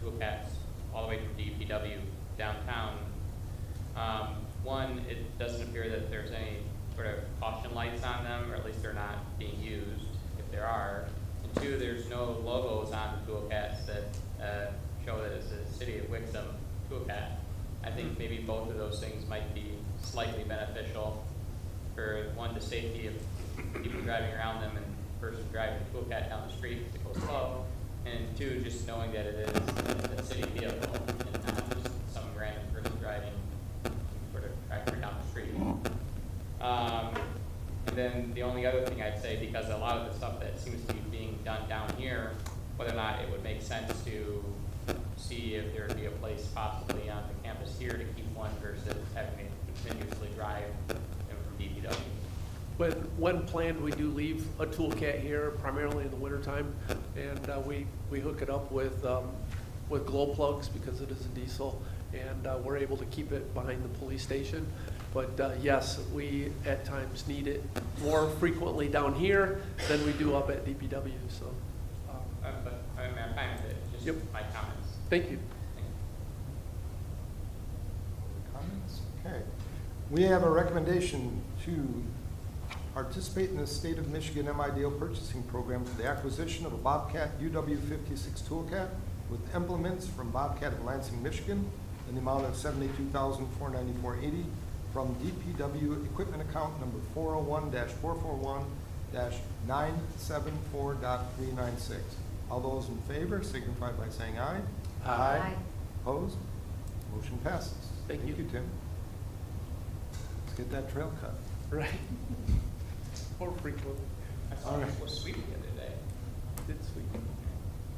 toolcats all the way from DPW downtown, one, it doesn't appear that there's any sort of caution lights on them, or at least they're not being used, if there are. And two, there's no logos on the toolcats that show that it's a City of Wixom toolcat. I think maybe both of those things might be slightly beneficial. For one, the safety of people driving around them and person driving the toolcat down the street if it goes slow. And two, just knowing that it is a city vehicle and not just some random person driving sort of tractor down the street. And then the only other thing I'd say, because a lot of the stuff that seems to be being done down here, whether or not it would make sense to see if there would be a place possibly on the campus here to keep one versus having to continuously drive them from DPW. When planned, we do leave a toolcat here primarily in the wintertime, and we hook it up with glow plugs because it is a diesel, and we're able to keep it behind the police station. But yes, we at times need it more frequently down here than we do up at DPW. So, But I'm fine with it, just Yep. my comments. thank you. Comments? Okay. We have a recommendation to participate in the State of Michigan M-Ideal Purchasing Program for the acquisition of a Bobcat UW56 toolcat with implements from Bobcat of Lansing, Michigan, in the amount of $72,494.80 from DPW equipment account number 401-441-974.396. All those in favor signify by saying aye. Aye. Opposed? Motion passes. Thank you. Tim. Let's get that trail cut. Right. More frequently. I saw All it right. was sweet the other day. Did sweet.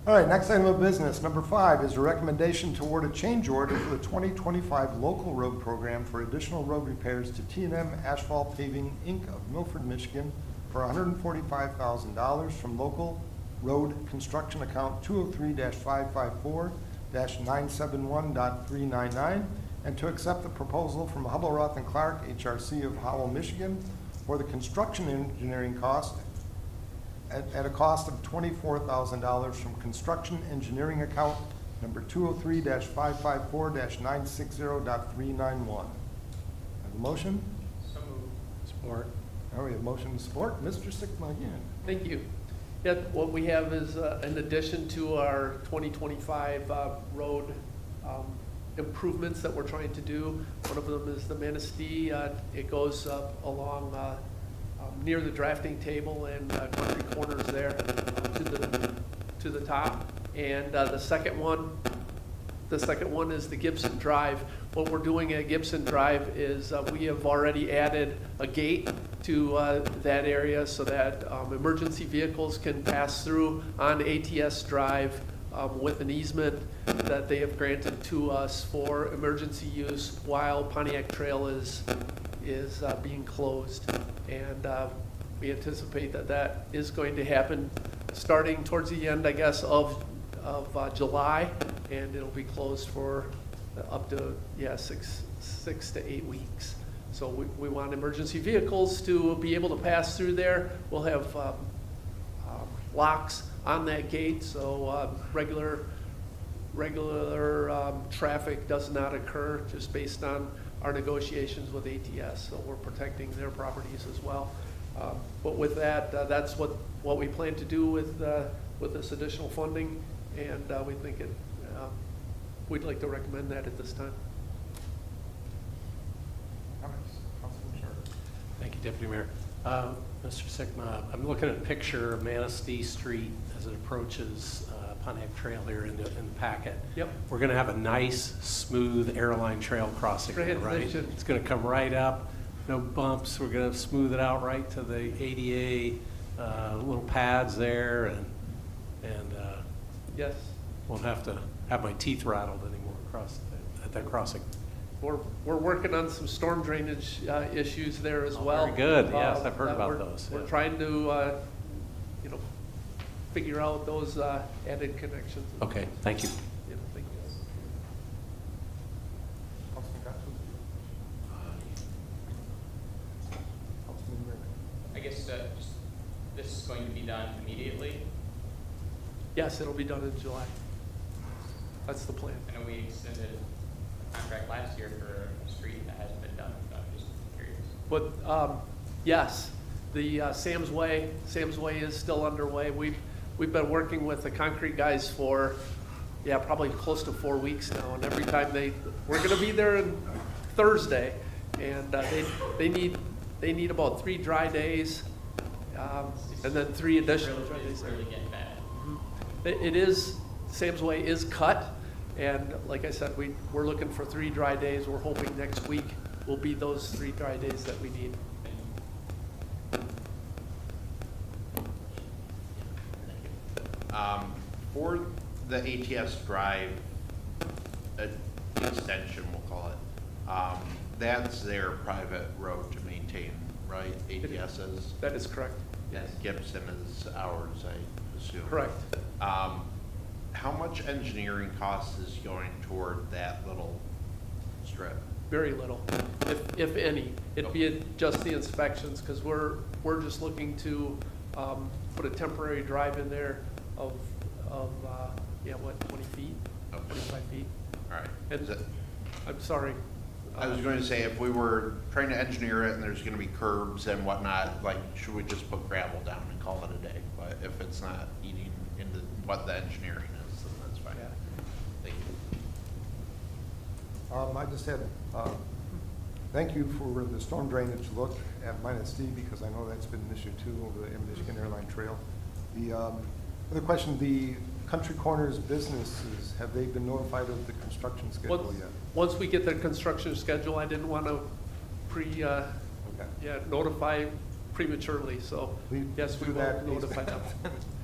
All right, next item of business, number 5, is a recommendation to award a change order for the 2025 local road program for additional road repairs to T&M Asphalt Paving, Inc. of Milford, Michigan for $145,000 from local road construction account 203-554-971.399, and to accept the proposal from Hubble Roth and Clark, HRC of Howell, Michigan, for the construction engineering cost at a cost of $24,000 from construction engineering account number 203-554-960.391. Have a motion? So moved. Support. Now we have motion and support. Mr. Sigma again. Thank you. Yeah, what we have is, in addition to our 2025 road improvements that we're trying to do, one of them is the Manistee. It goes up along near the drafting table and country corners there to the top. And the second one is the Gibson Drive. what we're doing at Gibson Drive is we have already added a gate to that area so that emergency vehicles can pass through on ATS Drive with an easement that they have granted to us for emergency use while Pontiac Trail is being closed. And we anticipate that that is going to happen starting towards the end, I guess, of July, and it'll be closed for up to, 6 to 8 weeks. So we want emergency vehicles to be able to pass through there. We'll have locks on that gate, so regular traffic does not occur, just based on our negotiations with ATS. So we're protecting their properties as well. But with that, that's what we plan to do with this additional funding, and we think we'd like to recommend that at this time. Comments? Councilman Sharp? Thank you, Deputy Mayor. Mr. Sigma, I'm looking at a picture of Manistee Street as it approaches Pontiac Trail here in the packet. Yep. We're going to have a nice, smooth airline trail crossing there, right? It's going to come right up, no bumps. We're going to smooth it out right to the ADA little pads there, and Yes. won't have to have my teeth rattled anymore at that crossing. We're working on some storm drainage issues there as well. Very good. Yes, I've heard that about we're- those, We're yeah. trying to, figure out those added connections. Okay, thank you. Yeah, thank you. Councilman Gatto? Councilman Merrick? I guess just, this is going to be done immediately. Yes, it'll be done in July. That's the plan. I know we extended a contract last year for a street that hasn't been done, so I'm just curious. But yes, the Sam's Way is still underway. We've been working with the concrete guys for, probably close to 4 weeks now. And every time we're going to be there on Thursday, and they need about 3 dry days, and then 3 additional dry days. It's really getting bad. It is, Sam's Way is cut, and like I said, we're looking for 3 dry days. We're hoping next week will be those 3 dry days that we need. For the ATS Drive extension, we'll call it, that's their private road to maintain, right? ATS is? That is correct. And Gibson is ours, I assume. Correct. How much engineering cost is going toward that little strip? Very little, if any. It'd be just the inspections, because we're just looking to put a temporary drive in there of 20 feet, Okay. 25 feet. All right. And Is it- I'm sorry. I was going to say, if we were trying to engineer it and there's going to be curbs and whatnot, like, should we just put gravel down and call it a day? But if it's not eating into what the engineering is, then that's fine. Yeah. Thank you. I just had, thank you for the storm drainage look at Manistee, because I know that's been an issue too over the Michigan Airline Trail. The other question, the Country Corners businesses, have they been notified of the construction schedule yet? Once we get the construction schedule, I didn't want to Okay. notify prematurely, so Please yes, we do will that. notify them.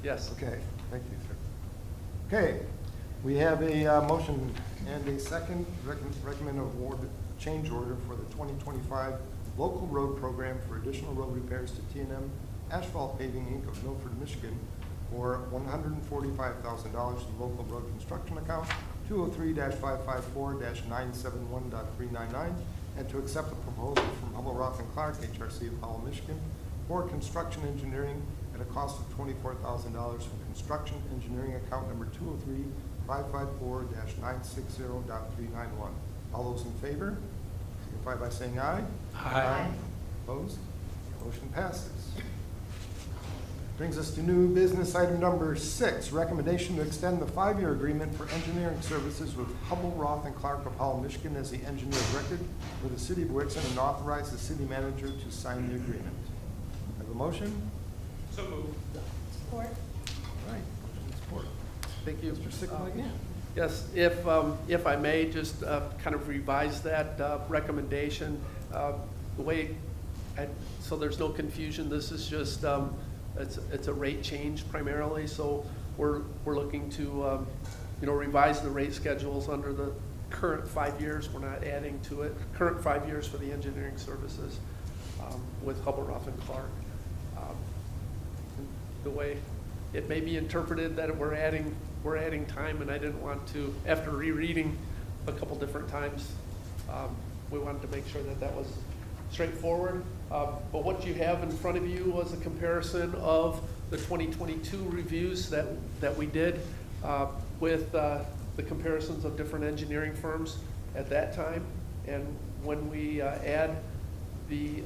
Yes. Okay, thank you, sir. Okay, we have a motion and a second, recommend award change order for the 2025 local road program for additional road repairs to T&M Asphalt Paving, Inc. of Milford, Michigan, for $145,000 to the local road construction account 203-554-971.399, and to accept the proposal from Hubbell Roth and Clark, HRC of Powell, Michigan, for construction engineering at a cost of $24,000 from construction engineering account number 203-554-960.391. All those in favor, signify by saying aye. Aye. Opposed? Motion passes. Brings us to new business item number 6, recommendation to extend the 5-year agreement for engineering services with Hubbell Roth and Clark of Powell, Michigan as the engineer of record for the city of Wixon, and authorize the city manager to sign the agreement. Have a motion? So moved. Support. All right, motion and support. Thank you. Mr. Sickman again. Yes, if I may, just kind of revise that recommendation. The way, so there's no confusion, this is just, it's a rate change primarily, so we're looking to, revise the rate schedules under the current 5 years. We're not adding to it. Current 5 years for the engineering services with Hubbell Ruff and Clark. The way it may be interpreted that we're adding time, and I didn't want to, after rereading a couple different times, we wanted to make sure that that was straightforward. But what you have in front of you was a comparison of the 2022 reviews that we did with the comparisons of different engineering firms at that time. And when we add the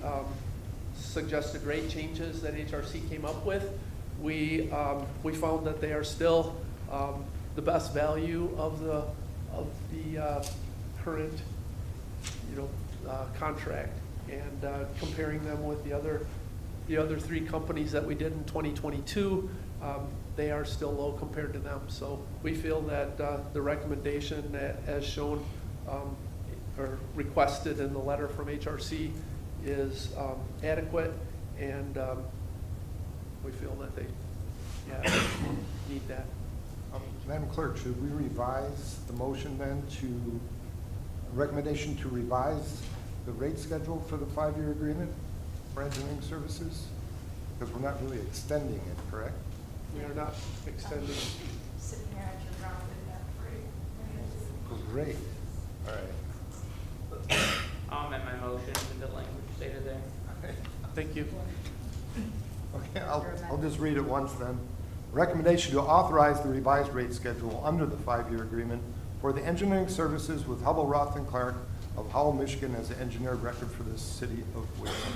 suggested rate changes that HRC came up with, we found that they are still the best value of the current contract, and comparing them with the other 3 companies that we did in 2022, they are still low compared to them. So we feel that the recommendation as shown or requested in the letter from HRC is adequate, and we feel that they need that. Madam Clerk, should we revise the motion then to, recommendation to revise the rate schedule for the 5-year agreement for engineering services? Because we're not really extending it, correct? We are not extending. Sitting here at your ground in that free. Great, all right. I'll amend my motion to the language stated there. Thank you. Okay, I'll just read it once then. Recommendation to authorize the revised rate schedule under the 5-year agreement for the engineering services with Hubbell Roth and Clark of Howell, Michigan as the engineer of record for the city of Wilson.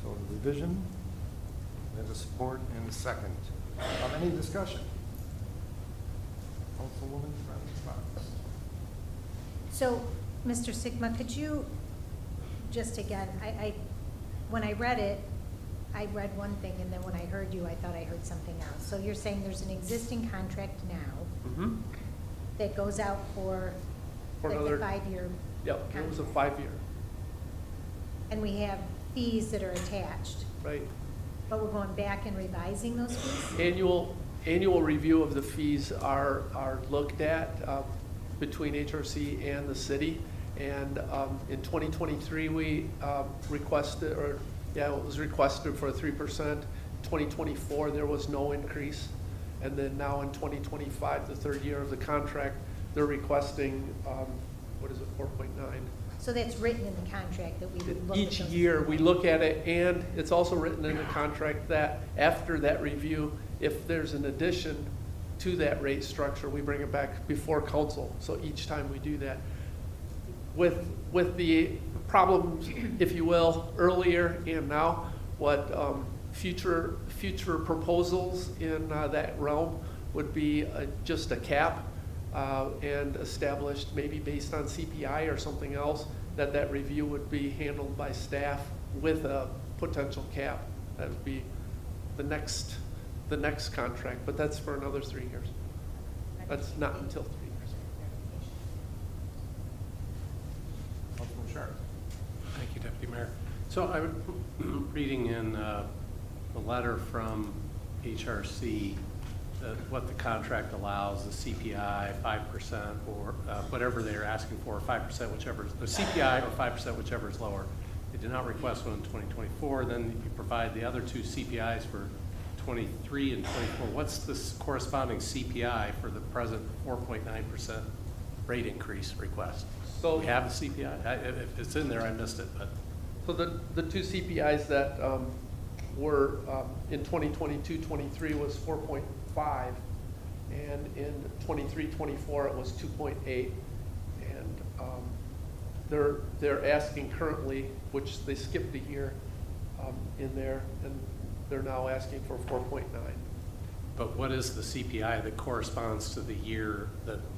So the revision, there's a support and a second. Any discussion? Councilwoman Fox. So, Mr. Sigma, could you, just again, when I read it, I read one thing, and then when I heard you, I thought I heard something else. So you're saying there's an existing contract now that goes out for like another the 5-year Yep, it was a contract. 5-year, And we have fees that are attached, right? but we're going back and revising those fees? Annual review of the fees are looked at between HRC and the city. And in 2023, we requested, it was requested for a 3%. 2024, there was no increase. And then now in 2025, the 3rd year of the contract, they're requesting, 4.9. So that's written in the contract that we would look at Each those? year, we look at it, and it's also written in the contract that after that review, if there's an addition to that rate structure, we bring it back before council. So each time we do that. With the problems, if you will, earlier and now, what future proposals in that realm would be just a cap and established maybe based on CPI or something else, that review would be handled by staff with a potential cap. That would be the next contract, but that's for another 3 years. That's not until 3 years. Councilman Sharp. Thank you, Deputy Mayor. So I'm reading in the letter from HRC that what the contract allows, the CPI 5% or whatever they're asking for, 5% whichever, the CPI or 5% whichever is lower. They did not request one in 2024. Then you provide the other 2 CPIs for 23 and 24. What's this corresponding CPI for the present 4.9% rate increase request? So we have a CPI? If it's in there, I missed it, but. So the 2 CPIs that were in 2022-23 was 4.5, and in 23-24 it was 2.8, and they're asking currently, which they skipped a year in there, and they're now asking for 4.9. But what is the CPI that corresponds to the year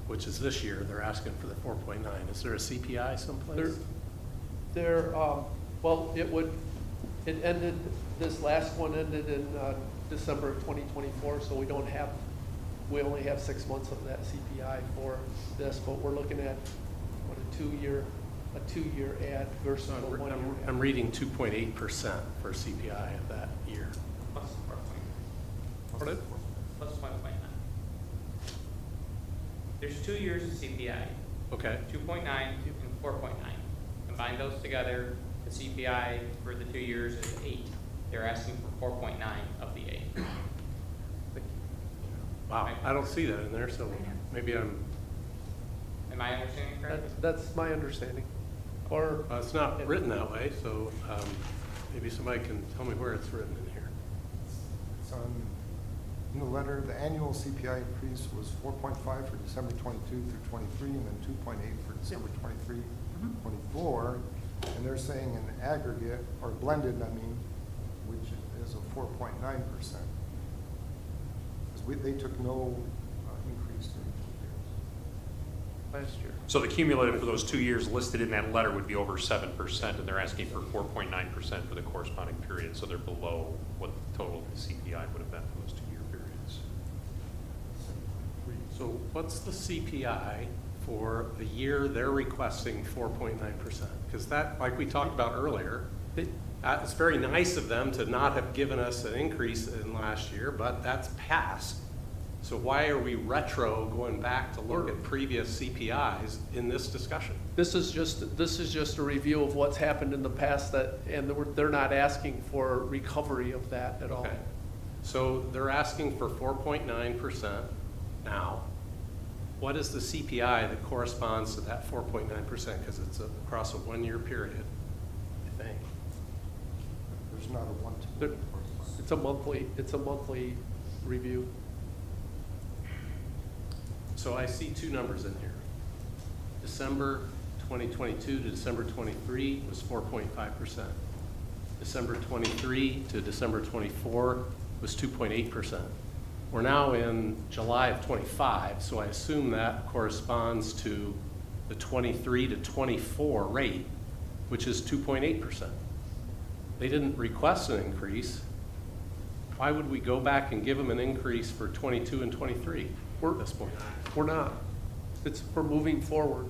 which is this year? They're asking for the 4.9. Is there a CPI someplace? Well, this last one ended in December of 2024, so we don't have we only have 6 months of that CPI for this, but we're looking at, what, a two-year ad versus a one-year ad. I'm reading 2.8% for CPI of that year. Plus 4.9. Pardon? Plus 1.9. There's 2 years of CPI, Okay. 2.9 and 4.9. Combine those together, the CPI for the 2 years is 8. They're asking for 4.9 of the 8. Wow, I don't see that in there, so maybe Am I understanding correctly? That's my understanding. Or, it's not written that way, so maybe somebody can tell me where it's written in here. It's on, in the letter, the annual CPI increase was 4.5 for December 22 through 23, and then 2.8 for December 23, 24. And they're saying an aggregate, or blended, I mean, which is a 4.9%. Because they took no increase during 2 years. last year. So the cumulative for those 2 years listed in that letter would be over 7%, and they're asking for 4.9% for the corresponding period, so they're below what the total CPI would have been for those 2-year periods. So what's the CPI for the year they're requesting 4.9%? Because that, like we talked about earlier, it's very nice of them to not have given us an increase in last year, but that's past. So why are we retro going back to look at previous CPIs in this discussion? This is just a review of what's happened in the past and they're not asking for recovery of that at all. Okay. So they're asking for 4.9% now. What is the CPI that corresponds to that 4.9%? Because it's across a 1-year period, I think. There's not a one-to-one. There- It's a monthly review. So I see 2 numbers in here. December 2022 to December 23 was 4.5%. December 23 to December 24 was 2.8%. We're now in July of 25, so I assume that corresponds to the 23 to 24 rate, which is 2.8%. They didn't request an increase. Why would we go back and give them an increase for 22 and 23 at this point? We're not. We're moving forward.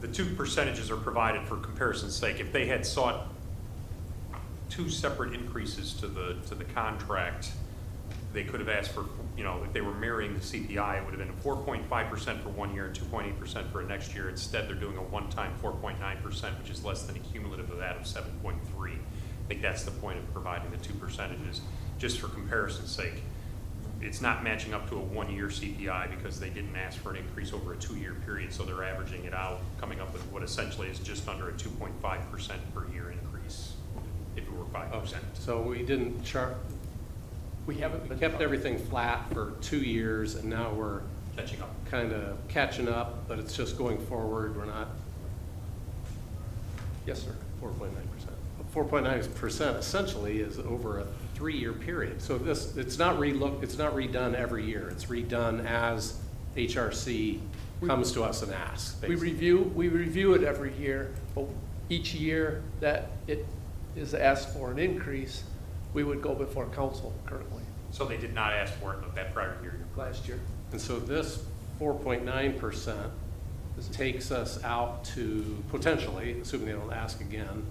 The 2 percentages are provided for comparison's sake. If they had sought 2 separate increases to the contract, they could have asked for, if they were marrying the CPI, it would have been 4.5% for 1 year and 2.8% for next year. Instead, they're doing a one-time 4.9%, which is less than a cumulative of that of 7.3. I think that's the point of providing the 2 percentages, just for comparison's sake. It's not matching up to a 1-year CPI because they didn't ask for an increase over a 2-year period, so they're averaging it out, coming up with what essentially is just under a 2.5% per year increase, if it were 5%. So we didn't We haven't been. kept everything flat for 2 years, and now we're Catching up. kind of catching up, but it's just going forward. We're not Yes, sir. 4.9%. 4.9% essentially is over a 3-year period. So it's not redone every year. It's redone as HRC comes to us and asks. We review it every year, but each year that it is asked for an increase, we would go before council currently, So they did not ask for it in that prior year. last year. And so this 4.9% takes us out to potentially, assuming they don't ask again,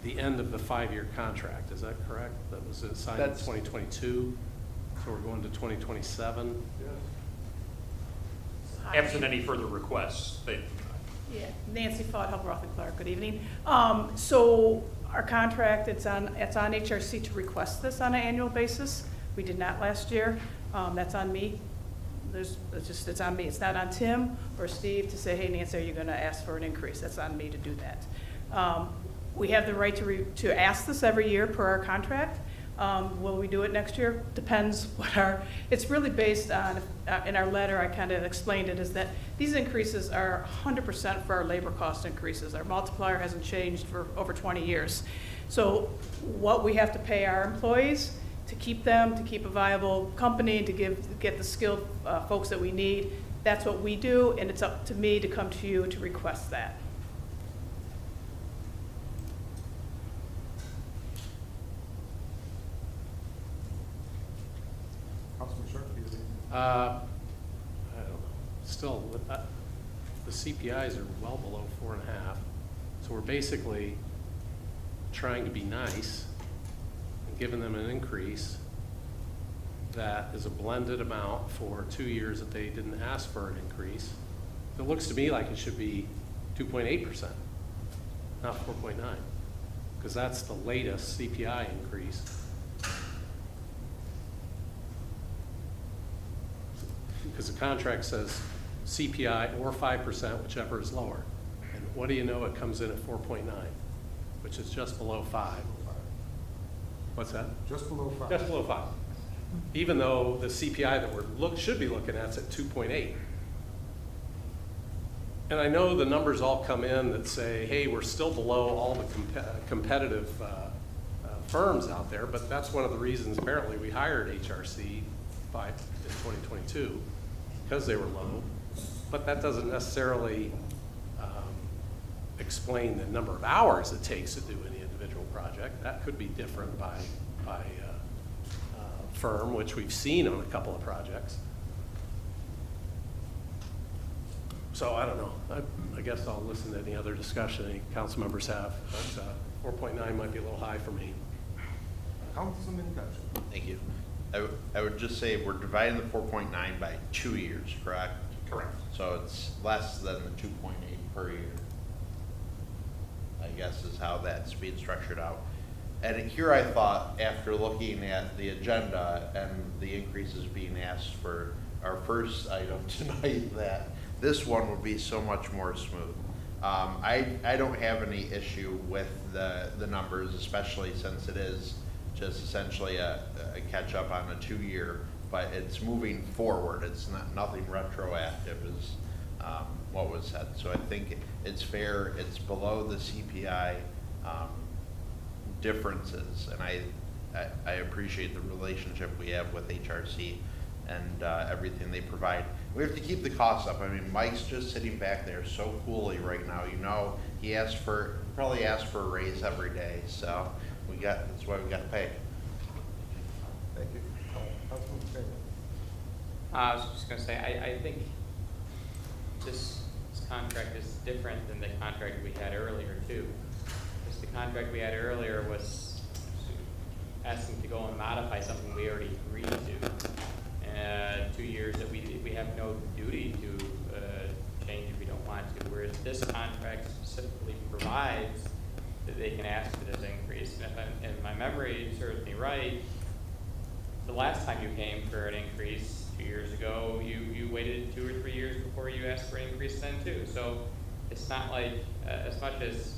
the end of the 5-year contract. Is that correct? That was signed in That's- 2022, so we're going to 2027. Absent any further requests, Yeah, Nancy Fudd, Help Roth and Clark, good evening. So our contract, it's on HRC to request this on an annual basis. We did not last year. That's on me. It's on me. It's not on Tim or Steve to say, hey, Nancy, are you gonna ask for an increase? That's on me to do that. We have the right to ask this every year per our contract. Will we do it next year? Depends it's really based on, in our letter, I kind of explained it, is that these increases are 100% for our labor cost increases. Our multiplier hasn't changed for over 20 years. So what we have to pay our employees to keep a viable company, to get the skilled folks that we need, that's what we do, and it's up to me to come to you to request that. I don't know, still, the CPIs are well below 4.5. So we're basically trying to be nice and giving them an increase that is a blended amount for 2 years that they didn't ask for an increase. It looks to me like it should be 2.8%, not 4.9, because that's the latest CPI increase. Because the contract says CPI or 5%, whichever is lower. And what do you know, it comes in at 4.9, which is just below 5. What's that? Just below 5. Just below 5. Even though the CPI that should be looking at is at 2.8. And I know the numbers all come in that say, hey, we're still below all the competitive firms out there, but that's one of the reasons apparently we hired HRC in 2022, because they were low. But that doesn't necessarily explain the number of hours it takes to do any individual project. That could be different by firm, which we've seen on a couple of projects. So I don't know. I guess I'll listen to any other discussion any council members have. But 4.9 might be a little high for me. Councilman Dutch. Thank you. I would just say we're dividing the 4.9 by 2 years, correct? Correct. So it's less than the 2.8 per year, I guess is how that's being structured out. And here I thought, after looking at the agenda and the increases being asked for our first item tonight, that this one would be so much more smooth. I don't have any issue with the numbers, especially since it is just essentially a catch up on a 2 year, but it's moving forward. It's nothing retroactive is what was said. So I think it's fair. It's below the CPI differences, and I appreciate the relationship we have with HRC and everything they provide. We have to keep the costs up. I mean, Mike's just sitting back there so coolly right now. You know, he probably asked for a raise every day. So that's why we got to pay. Thank you. Councilman Taylor. I was just going to say, I think this contract is different than the contract we had earlier too. Because the contract we had earlier was asking to go and modify something we already agreed to. 2 years that we have no duty to change if we don't want to, whereas this contract specifically provides that they can ask for this increase. And if my memory serves me right, the last time you came for an increase 2 years ago, you waited 2 or 3 years before you asked for an increase then too. So it's not like, as much as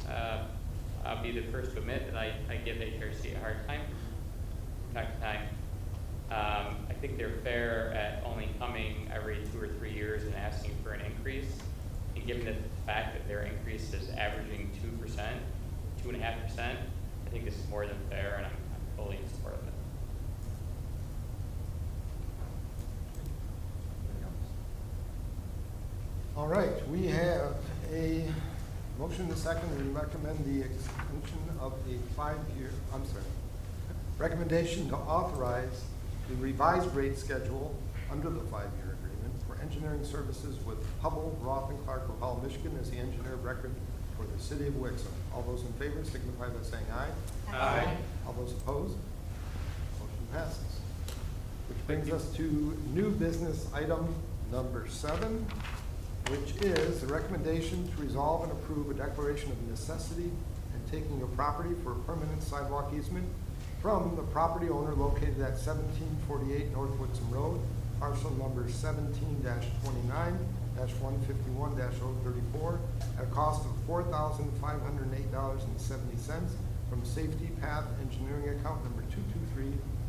I'll be the first to admit that I give HRC a hard time from time to time, I think they're fair at only coming every 2 or 3 years and asking for an increase. And given the fact that their increase is averaging 2%, 2.5%, I think it's more than fair, and I'm fully in support of it. All right, we have a motion and a second. We recommend the extension of a 5-year, recommendation to authorize the revised rate schedule under the 5-year agreement for engineering services with Hubble, Roth, and Clark of Hall, Michigan as the engineer of record for the city of Wixom. All those in favor signify by saying aye. Aye. All those opposed? Motion passes. Which brings us to new business item number 7, which is the recommendation to resolve and approve a declaration of necessity and taking of property for a permanent sidewalk easement from the property owner located at 1748 North Wixom Road, parcel number 17-29-151-034, at a cost of $4,508.70 from Safety Path Engineering account number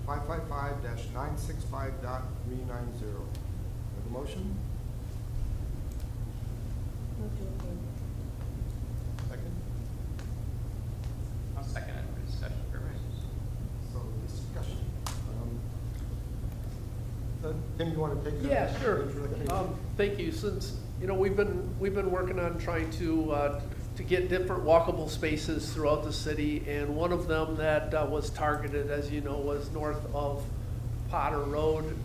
223-555-965.390. Have a motion? Second? I'll second it for discussion purposes. So discussion. Tim, you want to take? Yeah, sure. Thank you. Since, we've been working on trying to get different walkable spaces throughout the city, and one of them that was targeted, as you know, was north of Potter Road.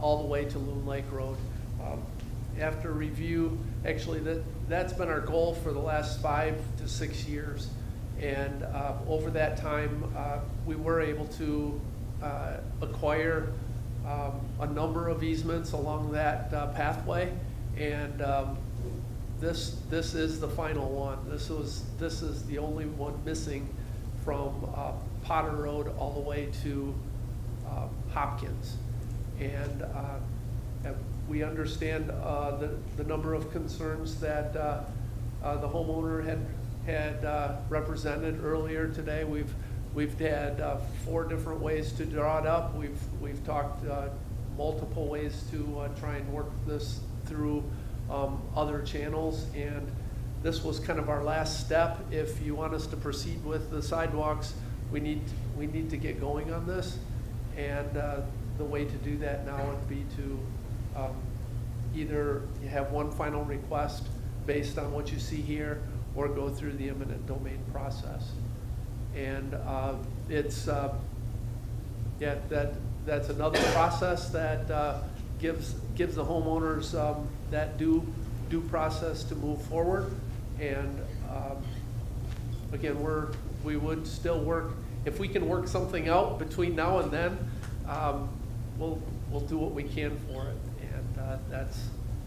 all the way to Loon Lake Road. After review, actually, that's been our goal for the last 5 to 6 years. And over that time, we were able to acquire a number of easements along that pathway. And this is the final one. This is the only one missing from Potter Road all the way to Hopkins. And we understand the number of concerns that the homeowner had represented earlier today. We've had 4 different ways to draw it up. We've talked multiple ways to try and work this through other channels, and this was kind of our last step. If you want us to proceed with the sidewalks, we need to get going on this, and the way to do that now would be to either have one final request based on what you see here, or go through the eminent domain process. And it's that's another process that gives the homeowners that due process to move forward. And again, we would still work, if we can work something out between now and then, we'll do what we can for it.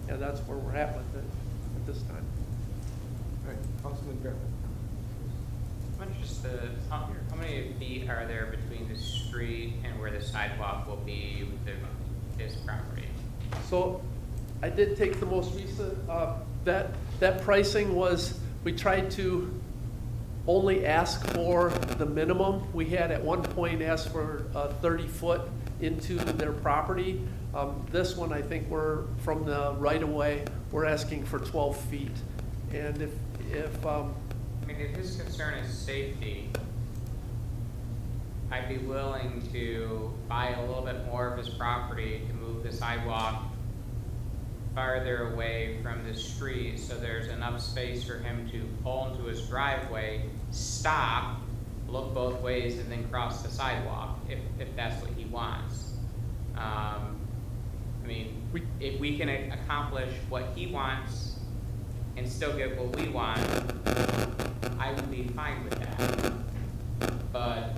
And that's where we're at with it at this time. All right, Councilman Bear. How many feet are there between the street and where the sidewalk will be within his property? So I did take the most recent, that pricing was, we tried to only ask for the minimum. We had at one point asked for 30 foot into their property. This one, I think we're, from the right of way, we're asking for 12 feet. And if I mean, if his concern is safety, I'd be willing to buy a little bit more of his property to move the sidewalk farther away from the street so there's enough space for him to pull into his driveway, stop, look both ways, and then cross the sidewalk if that's what he wants. I mean, if we can accomplish what he wants and still get what we want, I would be fine with that. But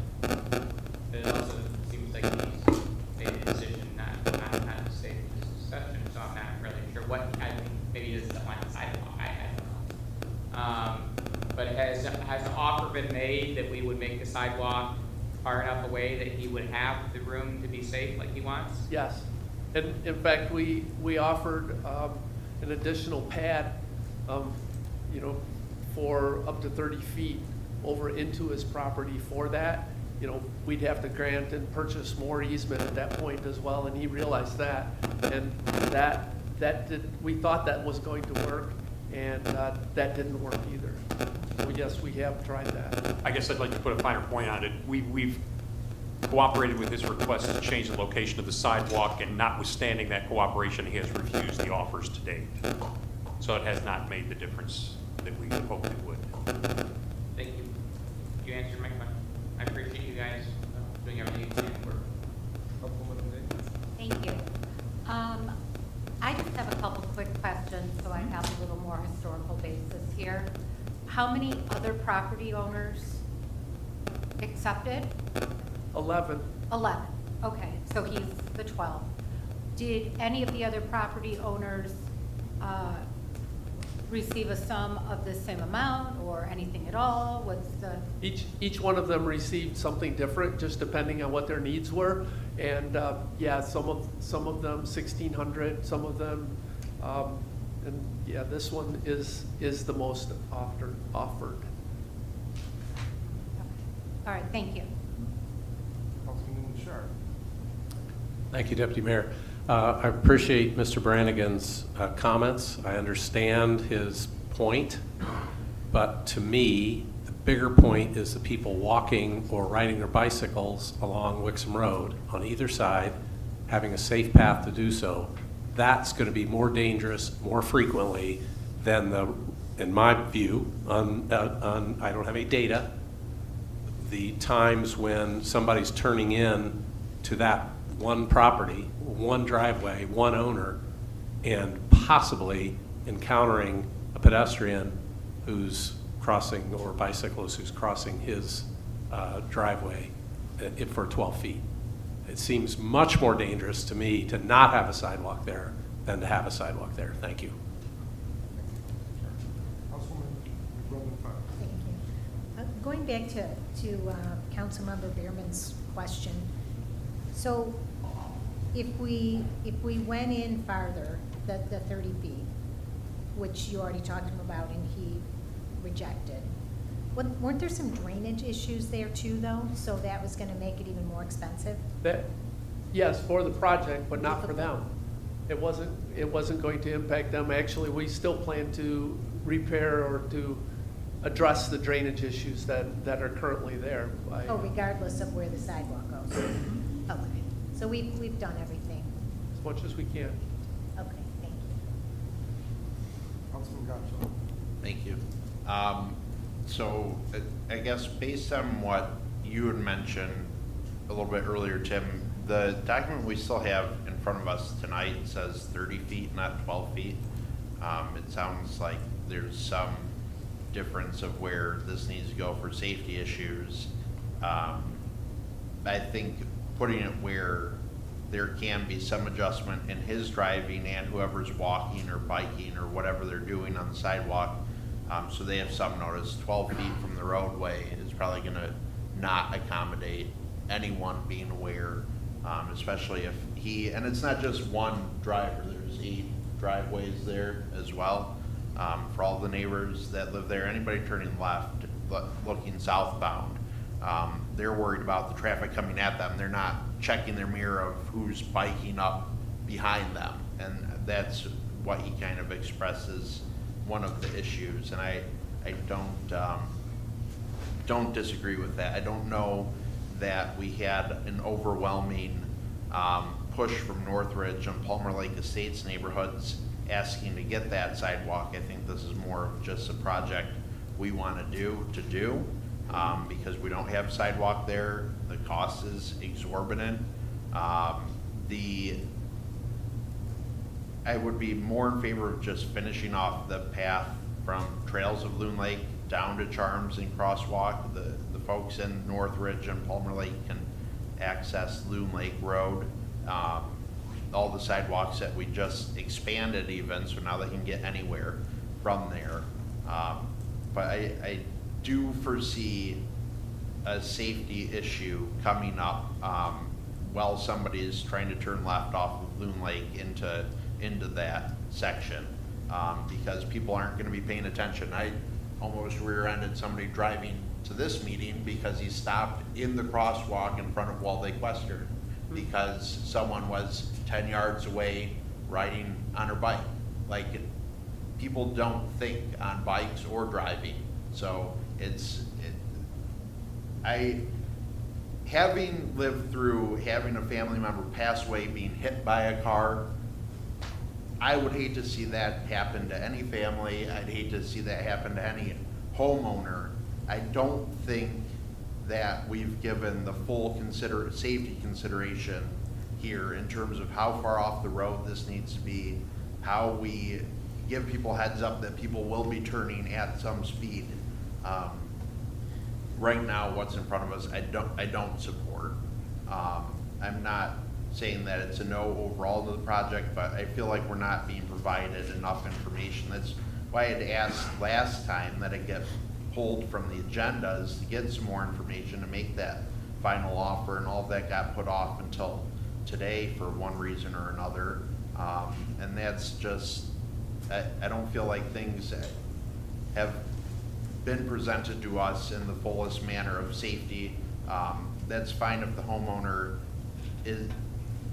it also seems like he's made a decision not to stay in this discussion, so I'm not really sure what, I think maybe he doesn't want a sidewalk, I don't know. But has the offer been made that we would make the sidewalk far enough away that he would have the room to be safe like he wants? yes. And in fact, we offered an additional pad, for up to 30 feet over into his property for that. We'd have to grant and purchase more easement at that point as well, and he realized that. And we thought that was going to work, and that didn't work either. So yes, we have tried that. I guess I'd like to put a finer point on it. We've cooperated with his request to change the location of the sidewalk, and notwithstanding that cooperation, he has refused the offers to date. So it has not made the difference that we had hoped it would. Thank you. You answered my question. I appreciate you guys doing everything you can for. Thank you. I just have a couple quick questions, so I have a little more historical basis here. How many other property owners accepted? 11. 11. Okay, so he's the 12th. Did any of the other property owners receive a sum of the same amount or anything at all? What's the? Each one of them received something different, just depending on what their needs were. And yeah, some of them 1,600, some of them, and yeah, this one is the most offered. Okay. All right, thank you. Councilman Sharp. Thank you, Deputy Mayor. I appreciate Mr. Brannigan's comments. I understand his point, but to me, the bigger point is the people walking or riding their bicycles along Wixom Road on either side, having a safe path to do so. That's going to be more dangerous more frequently than in my view, I don't have any data, the times when somebody's turning in to that one property, one driveway, one owner, and possibly encountering a pedestrian who's crossing, or bicyclist who's crossing his driveway for 12 feet. It seems much more dangerous to me to not have a sidewalk there than to have a sidewalk there. Thank you. Councilwoman Roman Farr. Thank you. Going back to Councilmember Bierman's question, so if we went in farther, the 30 feet, which you already talked to him about and he rejected, weren't there some drainage issues there too, though? So that was gonna make it even more expensive? That, yes, for the project, but not for them. It wasn't going to impact them. Actually, we still plan to repair or to address the drainage issues that are currently there. Oh, regardless of where the sidewalk goes? Okay, so we've done everything. As much as we can. Okay, thank you. Councilman Gottschalk. Thank you. So I guess based on what you had mentioned a little bit earlier, Tim, the document we still have in front of us tonight says 30 feet, not 12 feet. It sounds like there's some difference of where this needs to go for safety issues. I think putting it where there can be some adjustment in his driving and whoever's walking or biking or whatever they're doing on the sidewalk, so they have some notice. 12 feet from the roadway is probably gonna not accommodate anyone being aware, especially if and it's not just one driver, there's 8 driveways there as well. For all the neighbors that live there, anybody turning left, looking southbound, they're worried about the traffic coming at them. They're not checking their mirror of who's biking up behind them. And that's what he kind of expresses one of the issues. And I don't disagree with that. I don't know that we had an overwhelming push from Northridge and Palmer Lake Estates neighborhoods asking to get that sidewalk. I think this is more of just a project we want to do because we don't have sidewalk there. The cost is exorbitant. I would be more in favor of just finishing off the path from Trails of Loon Lake down to Charms and Crosswalk. The folks in Northridge and Palmer Lake can access Loon Lake Road. All the sidewalks that we just expanded even, so now they can get anywhere from there. But I do foresee a safety issue coming up while somebody is trying to turn left off of Loon Lake into that section, because people aren't gonna be paying attention. I almost rear-ended somebody driving to this meeting because he stopped in the crosswalk in front of Wall Lake Western because someone was 10 yards away riding on her bike. Like, people don't think on bikes or driving. So having lived through having a family member pass away being hit by a car, I would hate to see that happen to any family. I'd hate to see that happen to any homeowner. I don't think that we've given the full safety consideration here in terms of how far off the road this needs to be, how we give people heads up that people will be turning at some speed. Right now, what's in front of us, I don't support. I'm not saying that it's a no overall to the project, but I feel like we're not being provided enough information. That's why I had asked last time that it get pulled from the agendas to get some more information to make that final offer, and all of that got put off until today for one reason or another. And that's just, I don't feel like things have been presented to us in the fullest manner of safety. That's fine if the homeowner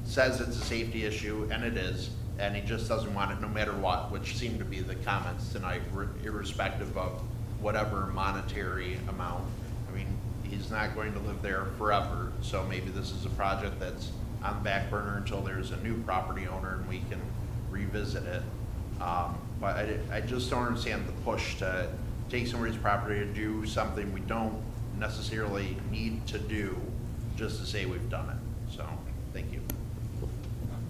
says it's a safety issue, and it is, and he just doesn't want it no matter what, which seemed to be the comments tonight, irrespective of whatever monetary amount. I mean, he's not going to live there forever, so maybe this is a project that's on the back burner until there's a new property owner and we can revisit it. But I just don't understand the push to take somebody's property to do something we don't necessarily need to do just to say we've done it. So, thank you.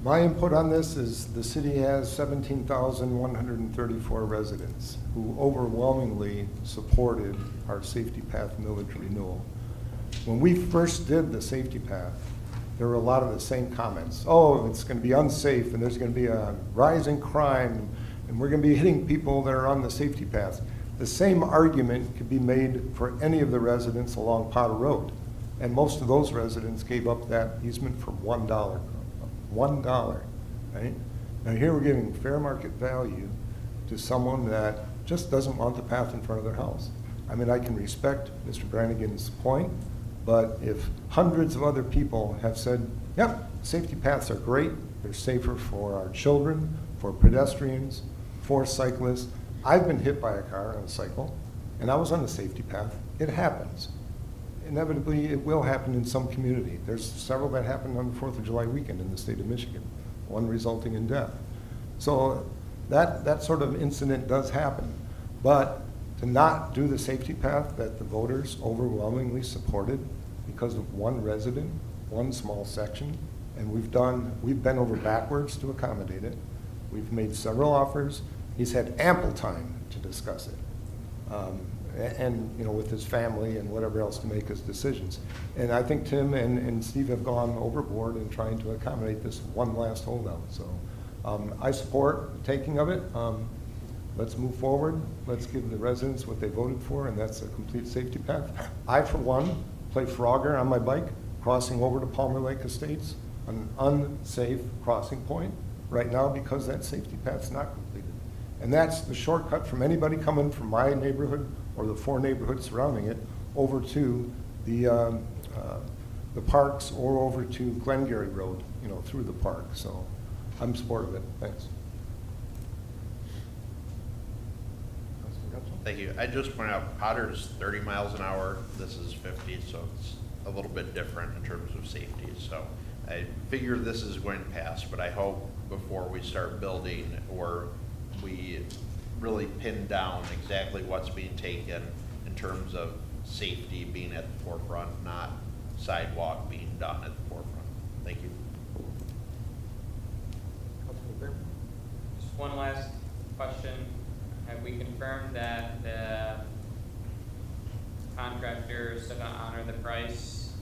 My input on this is the city has 17,134 residents who overwhelmingly supported our safety path millage renewal. When we first did the safety path, there were a lot of the same comments. Oh, it's going to be unsafe, and there's going to be a rise in crime, and we're going to be hitting people that are on the safety path. The same argument could be made for any of the residents along Potter Road. And most of those residents gave up that easement for $1. $1, right? Now here we're giving fair market value to someone that just doesn't want the path in front of their house. I mean, I can respect Mr. Brannigan's point, but if hundreds of other people have said, yep, safety paths are great, they're safer for our children, for pedestrians, for cyclists. I've been hit by a car on a cycle, and I was on the safety path. It happens. Inevitably, it will happen in some community. There's several that happened on the 4th of July weekend in the state of Michigan, one resulting in death. So that sort of incident does happen. But to not do the safety path that the voters overwhelmingly supported because of one resident, one small section, and we've bent over backwards to accommodate it. We've made several offers. He's had ample time to discuss it. And with his family and whatever else to make his decisions. And I think Tim and Steve have gone overboard in trying to accommodate this one last holdout. So I support the taking of it. Let's move forward. Let's give the residents what they voted for, and that's a complete safety path. I, for one, play Frogger on my bike, crossing over to Palmer Lake Estates, an unsafe crossing point right now because that safety path's not completed. And that's the shortcut from anybody coming from my neighborhood or the 4 neighborhoods surrounding it over to the parks or over to Glengarry Road, through the park. So I'm supportive of it. Thanks. Thank you. I just point out Potter's 30 miles an hour. This is 50, so it's a little bit different in terms of safety. So I figure this is going to pass, but I hope before we start building or we really pin down exactly what's being taken in terms of safety being at the forefront, not sidewalk being done at the forefront. Thank you. Just one last question. Have we confirmed that the contractor is still going to honor the price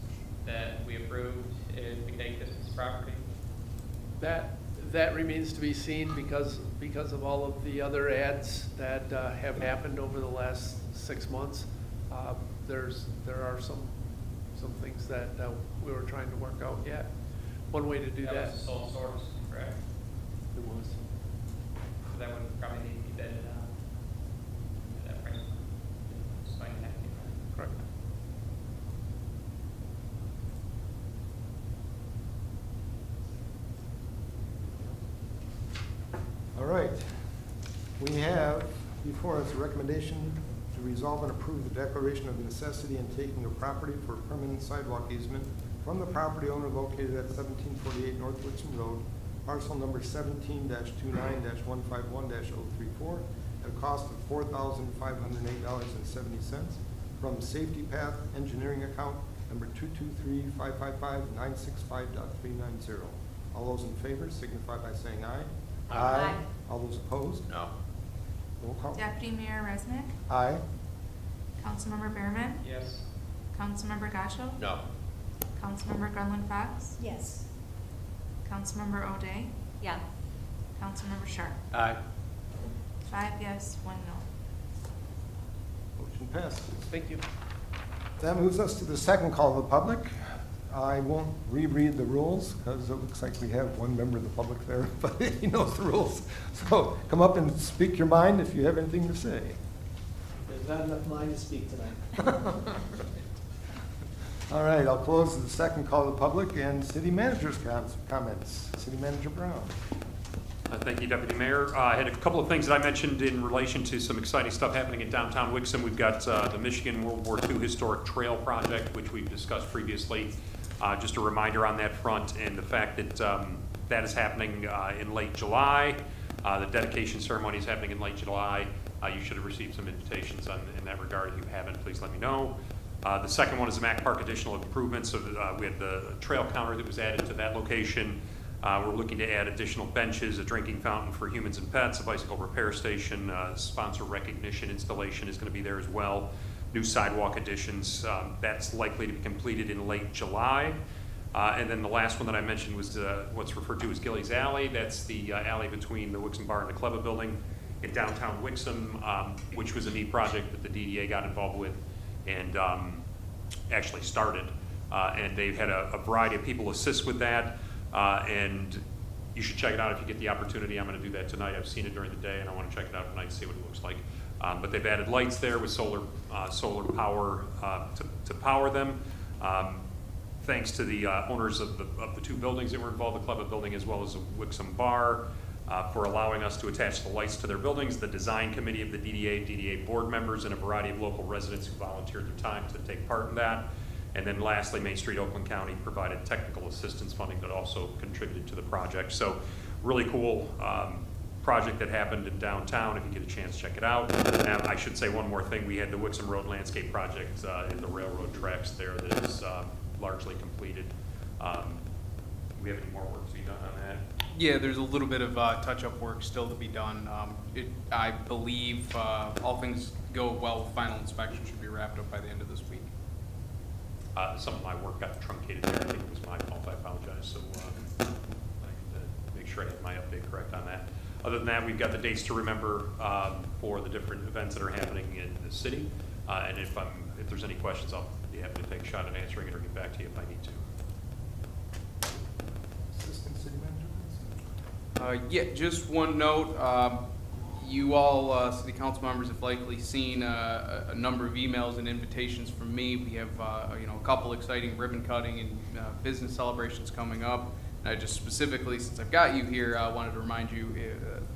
that we approved if we take this piece of property? That remains to be seen because of all of the other ads that have happened over the last 6 months. There are some things that we were trying to work out yet. One way to do that. That was the sole source, correct? It was. So that would probably need to be vetted out at that price. Just find that. Correct. All right. We have before us a recommendation to resolve and approve the declaration of necessity in taking a property for a permanent sidewalk easement from the property owner located at 1748 North Woodson Road, parcel number 17-29-151-034, at a cost of $4,508.70 from Safety Path Engineering account number 223-555-965.390. All those in favor signify by saying aye. Aye. All those opposed? No. Roll call. Deputy Mayor Resnick, Aye. Councilmember Behrman, Yes. Councilmember Gasho, No. Councilmember Grunland Fox, Yes. Councilmember O'Day, Yes. Councilmember Sharp. Aye. 5 yes, 1 no. Motion passes. Thank you. That moves us to the second call of the public. I won't reread the rules because it looks like we have one member of the public there, but he knows the rules. So come up and speak your mind if you have anything to say. There's not enough mind to speak tonight. All right, I'll close the second call of the public and city manager's comments. City Manager Brown. Thank you, Deputy Mayor. I had a couple of things that I mentioned in relation to some exciting stuff happening in downtown Wixom. We've got the Michigan World War II Historic Trail Project, which we've discussed previously. Just a reminder on that front and the fact that that is happening in late July. The dedication ceremony is happening in late July. You should have received some invitations in that regard. If you haven't, please let me know. The second one is the Mack Park additional improvements. So we had the trail counter that was added to that location. We're looking to add additional benches, a drinking fountain for humans and pets, a bicycle repair station, sponsor recognition installation is going to be there as well. New sidewalk additions, that's likely to be completed in late July. And then the last one that I mentioned was what's referred to as Gillies Alley. That's the alley between the Wixom Bar and the Kleba building in downtown Wixom, which was a neat project that the DDA got involved with and actually started. And they've had a variety of people assist with that. And you should check it out if you get the opportunity. I'm going to do that tonight. I've seen it during the day, and I want to check it out tonight and see what it looks like. But they've added lights there with solar power to power them. Thanks to the owners of the two buildings that were involved, the Kleba building as well as the Wixom Bar, for allowing us to attach the lights to their buildings. The design committee of the DDA board members, and a variety of local residents who volunteered their time to take part in that. And then lastly, Main Street Oakland County provided technical assistance funding that also contributed to the project. So really cool project that happened in downtown. If you get a chance, check it out. And I should say one more thing. We had the Wixom Road landscape project in the railroad tracks there that is largely completed. Do we have any more work to be done on that? Yeah, there's a little bit of touch-up work still to be done. I believe all things go well, final inspection should be wrapped up by the end of this week. Some of my work got truncated there. I think it was my fault. I apologize. So I need to make sure I have my update correct on that. Other than that, we've got the dates to remember for the different events that are happening in the city. And if there's any questions, I'll be happy to take a shot at answering it or get back to you if I need to. Assistant City Manager? Yeah, just one note. You all, city council members, have likely seen a number of emails and invitations from me. We have, a couple exciting ribbon cutting and business celebrations coming up. And I just specifically, since I've got you here, I wanted to remind you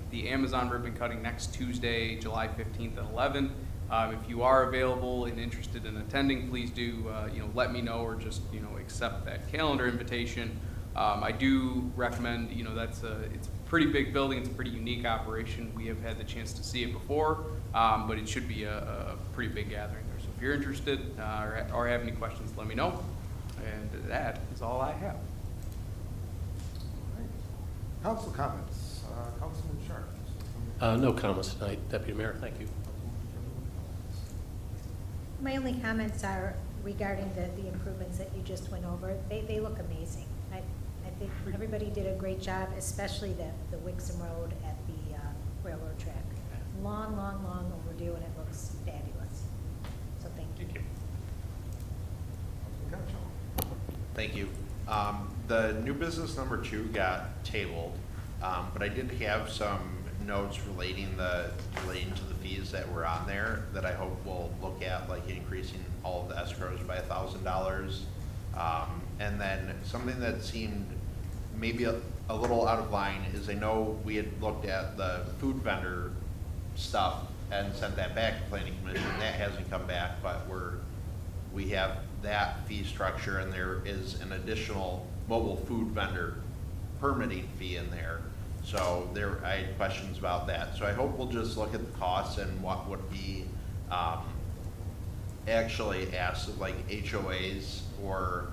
the Amazon ribbon cutting next Tuesday, July 15th at 11. If you are available and interested in attending, please do, let me know or just, accept that calendar invitation. I do recommend, it's a pretty big building. It's a pretty unique operation. We have had the chance to see it before, but it should be a pretty big gathering there. So if you're interested or have any questions, let me know. And that is all I have. Council comments. Councilman Sharp. No comments tonight, Deputy Mayor. Thank you. My only comments are regarding the improvements that you just went over. They look amazing. I think everybody did a great job, especially the Wixom Road at the railroad track. Long overdue, and it looks fabulous. So thank you. Thank you. The new business number 2 got tabled, but I did have some notes relating to the fees that were on there that I hope we'll look at, like increasing all of the escrows by $1,000. And then something that seemed maybe a little out of line is, I know we had looked at the food vendor stuff and sent that back to Planning Commission. That hasn't come back, but we have that fee structure, and there is an additional mobile food vendor permitting fee in there. So I had questions about that. So I hope we'll just look at the costs and what would be actually asked, like HOAs, or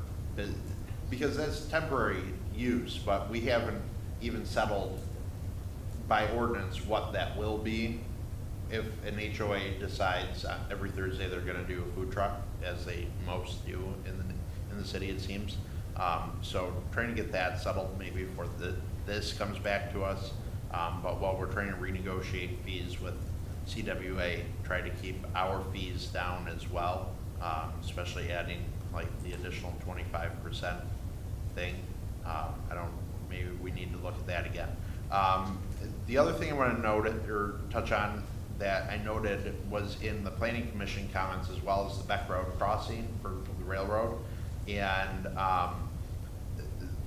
because that's temporary use, but we haven't even settled by ordinance what that will be. If an HOA decides every Thursday they're going to do a food truck, as they most do in the city, it seems. So trying to get that settled maybe before this comes back to us. But while we're trying to renegotiate fees with CWA, try to keep our fees down as well, especially adding like the additional 25% thing. Maybe we need to look at that again. The other thing I want to note or touch on that I noted was in the Planning Commission comments, as well as the Beck Road crossing for the railroad. And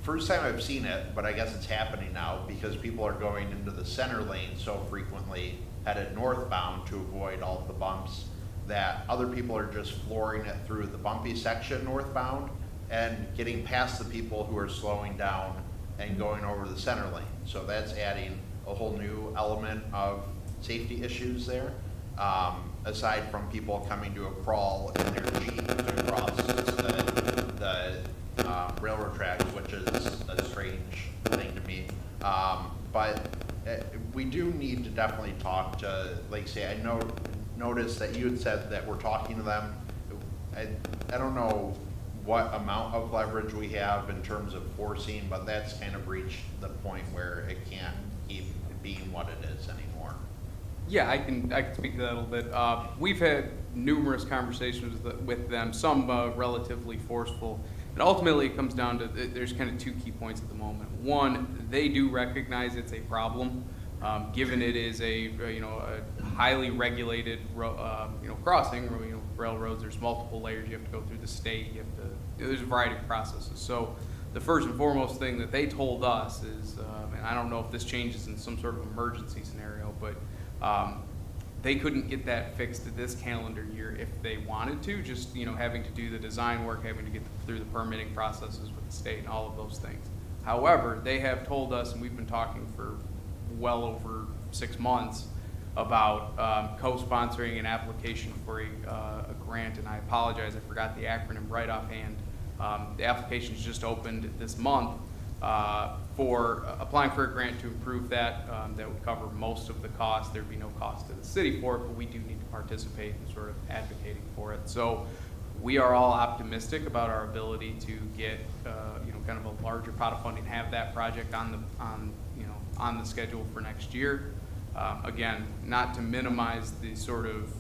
first time I've seen it, but I guess it's happening now because people are going into the center lane so frequently, headed northbound to avoid all of the bumps, that other people are just flooring it through the bumpy section northbound and getting past the people who are slowing down and going over the center lane. So that's adding a whole new element of safety issues there, aside from people coming to a crawl in their Jeep to cross the railroad tracks, which is a strange thing to me. But we do need to definitely talk to, like say, I noticed that you had said that we're talking to them. I don't know what amount of leverage we have in terms of forcing, but that's kind of reached the point where it can't keep being what it is anymore. Yeah, I can speak to that a little bit. We've had numerous conversations with them, some relatively forceful. And ultimately, it comes down to, there's kind of two key points at the moment. One, they do recognize it's a problem, given it is a highly regulated crossing. Railroads, there's multiple layers. You have to go through the state. There's a variety of processes. So the first and foremost thing that they told us is, and I don't know if this changes in some sort of emergency scenario, but they couldn't get that fixed this calendar year if they wanted to, just having to do the design work, having to get through the permitting processes with the state and all of those things. However, they have told us, and we've been talking for well over 6 months, about co-sponsoring an application for a grant, and I apologize, I forgot the acronym right offhand. The application's just opened this month for applying for a grant to improve that. That would cover most of the cost. There'd be no cost to the city for it, but we do need to participate in sort of advocating for it. So we are all optimistic about our ability to get kind of a larger pot of funding, have that project on the schedule for next year. Again, not to minimize the sort of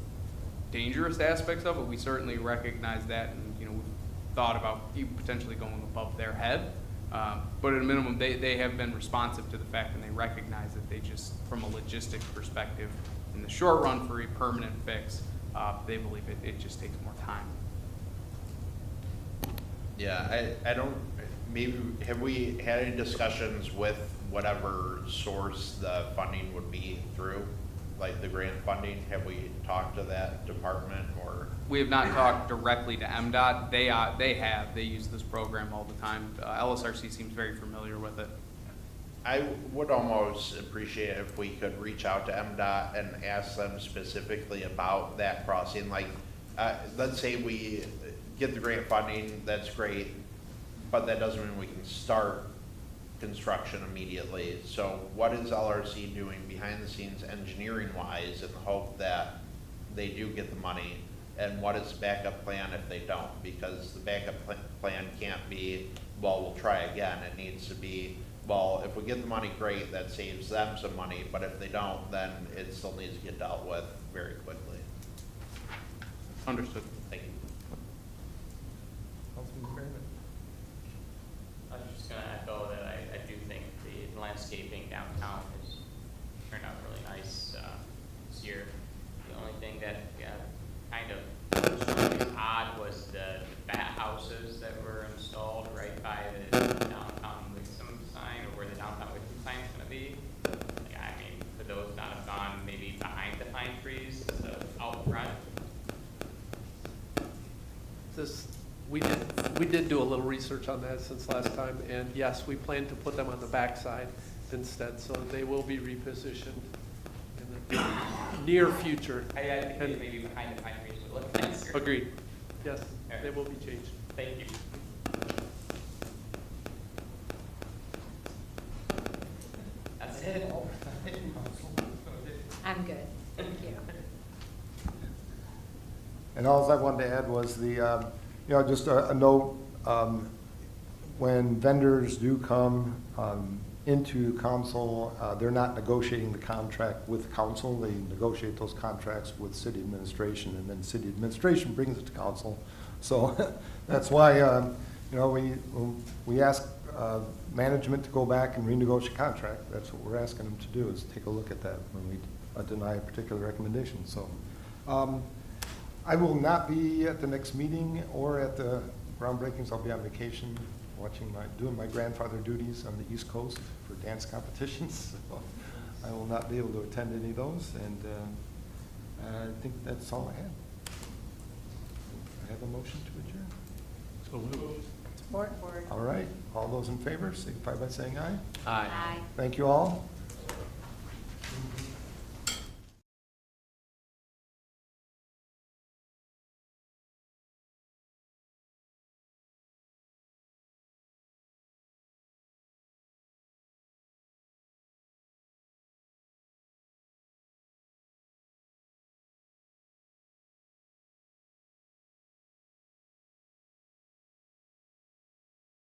dangerous aspects of it, we certainly recognize that, and we've thought about potentially going above their head. But at a minimum, they have been responsive to the fact, and they recognize that they just, from a logistics perspective, in the short run for a permanent fix, they believe it just takes more time. Yeah, I don't, maybe, have we had any discussions with whatever source the funding would be through? Like the grant funding, have we talked to that department or? We have not talked directly to MDOT. They use this program all the time. LSRC seems very familiar with it. I would almost appreciate if we could reach out to MDOT and ask them specifically about that crossing. Like, let's say we get the grant funding, that's great, but that doesn't mean we can start construction immediately. So what is LRC doing behind the scenes engineering wise in the hope that they do get the money? And what is the backup plan if they don't? Because the backup plan can't be, well, we'll try again. It needs to be, well, if we get the money, great, that saves them some money. But if they don't, then it still needs to get dealt with very quickly. Understood. Thank you. Councilman Fairman. I was just going to echo that I do think the landscaping downtown has turned out really nice this year. The only thing that kind of struck me odd was the bat houses that were installed right by the downtown Wixom sign, or where the downtown Wixom sign is going to be. I mean, could those not have gone maybe behind the pine trees instead of out front? We did do a little research on that since last time, and yes, we plan to put them on the backside instead, so they will be repositioned in the near future. I think maybe behind the pine trees would look nicer. Agreed. Yes, they will be changed. Thank you. That's it. I'm good, thank you. And all I wanted to add was just a note, when vendors do come into council, they're not negotiating the contract with council. They negotiate those contracts with city administration, and then city administration brings it to council. So that's why, we ask management to go back and renegotiate contract. That's what we're asking them to do, is take a look at that when we deny a particular recommendation. So I will not be at the next meeting or at the groundbreakings. I'll be on vacation, doing my grandfather duties on the East Coast for dance competitions. So I will not be able to attend any of those, and I think that's all I have. I have a motion to adjourn. So moved. Support. All right, all those in favor, signify by saying aye. Aye. Thank you all.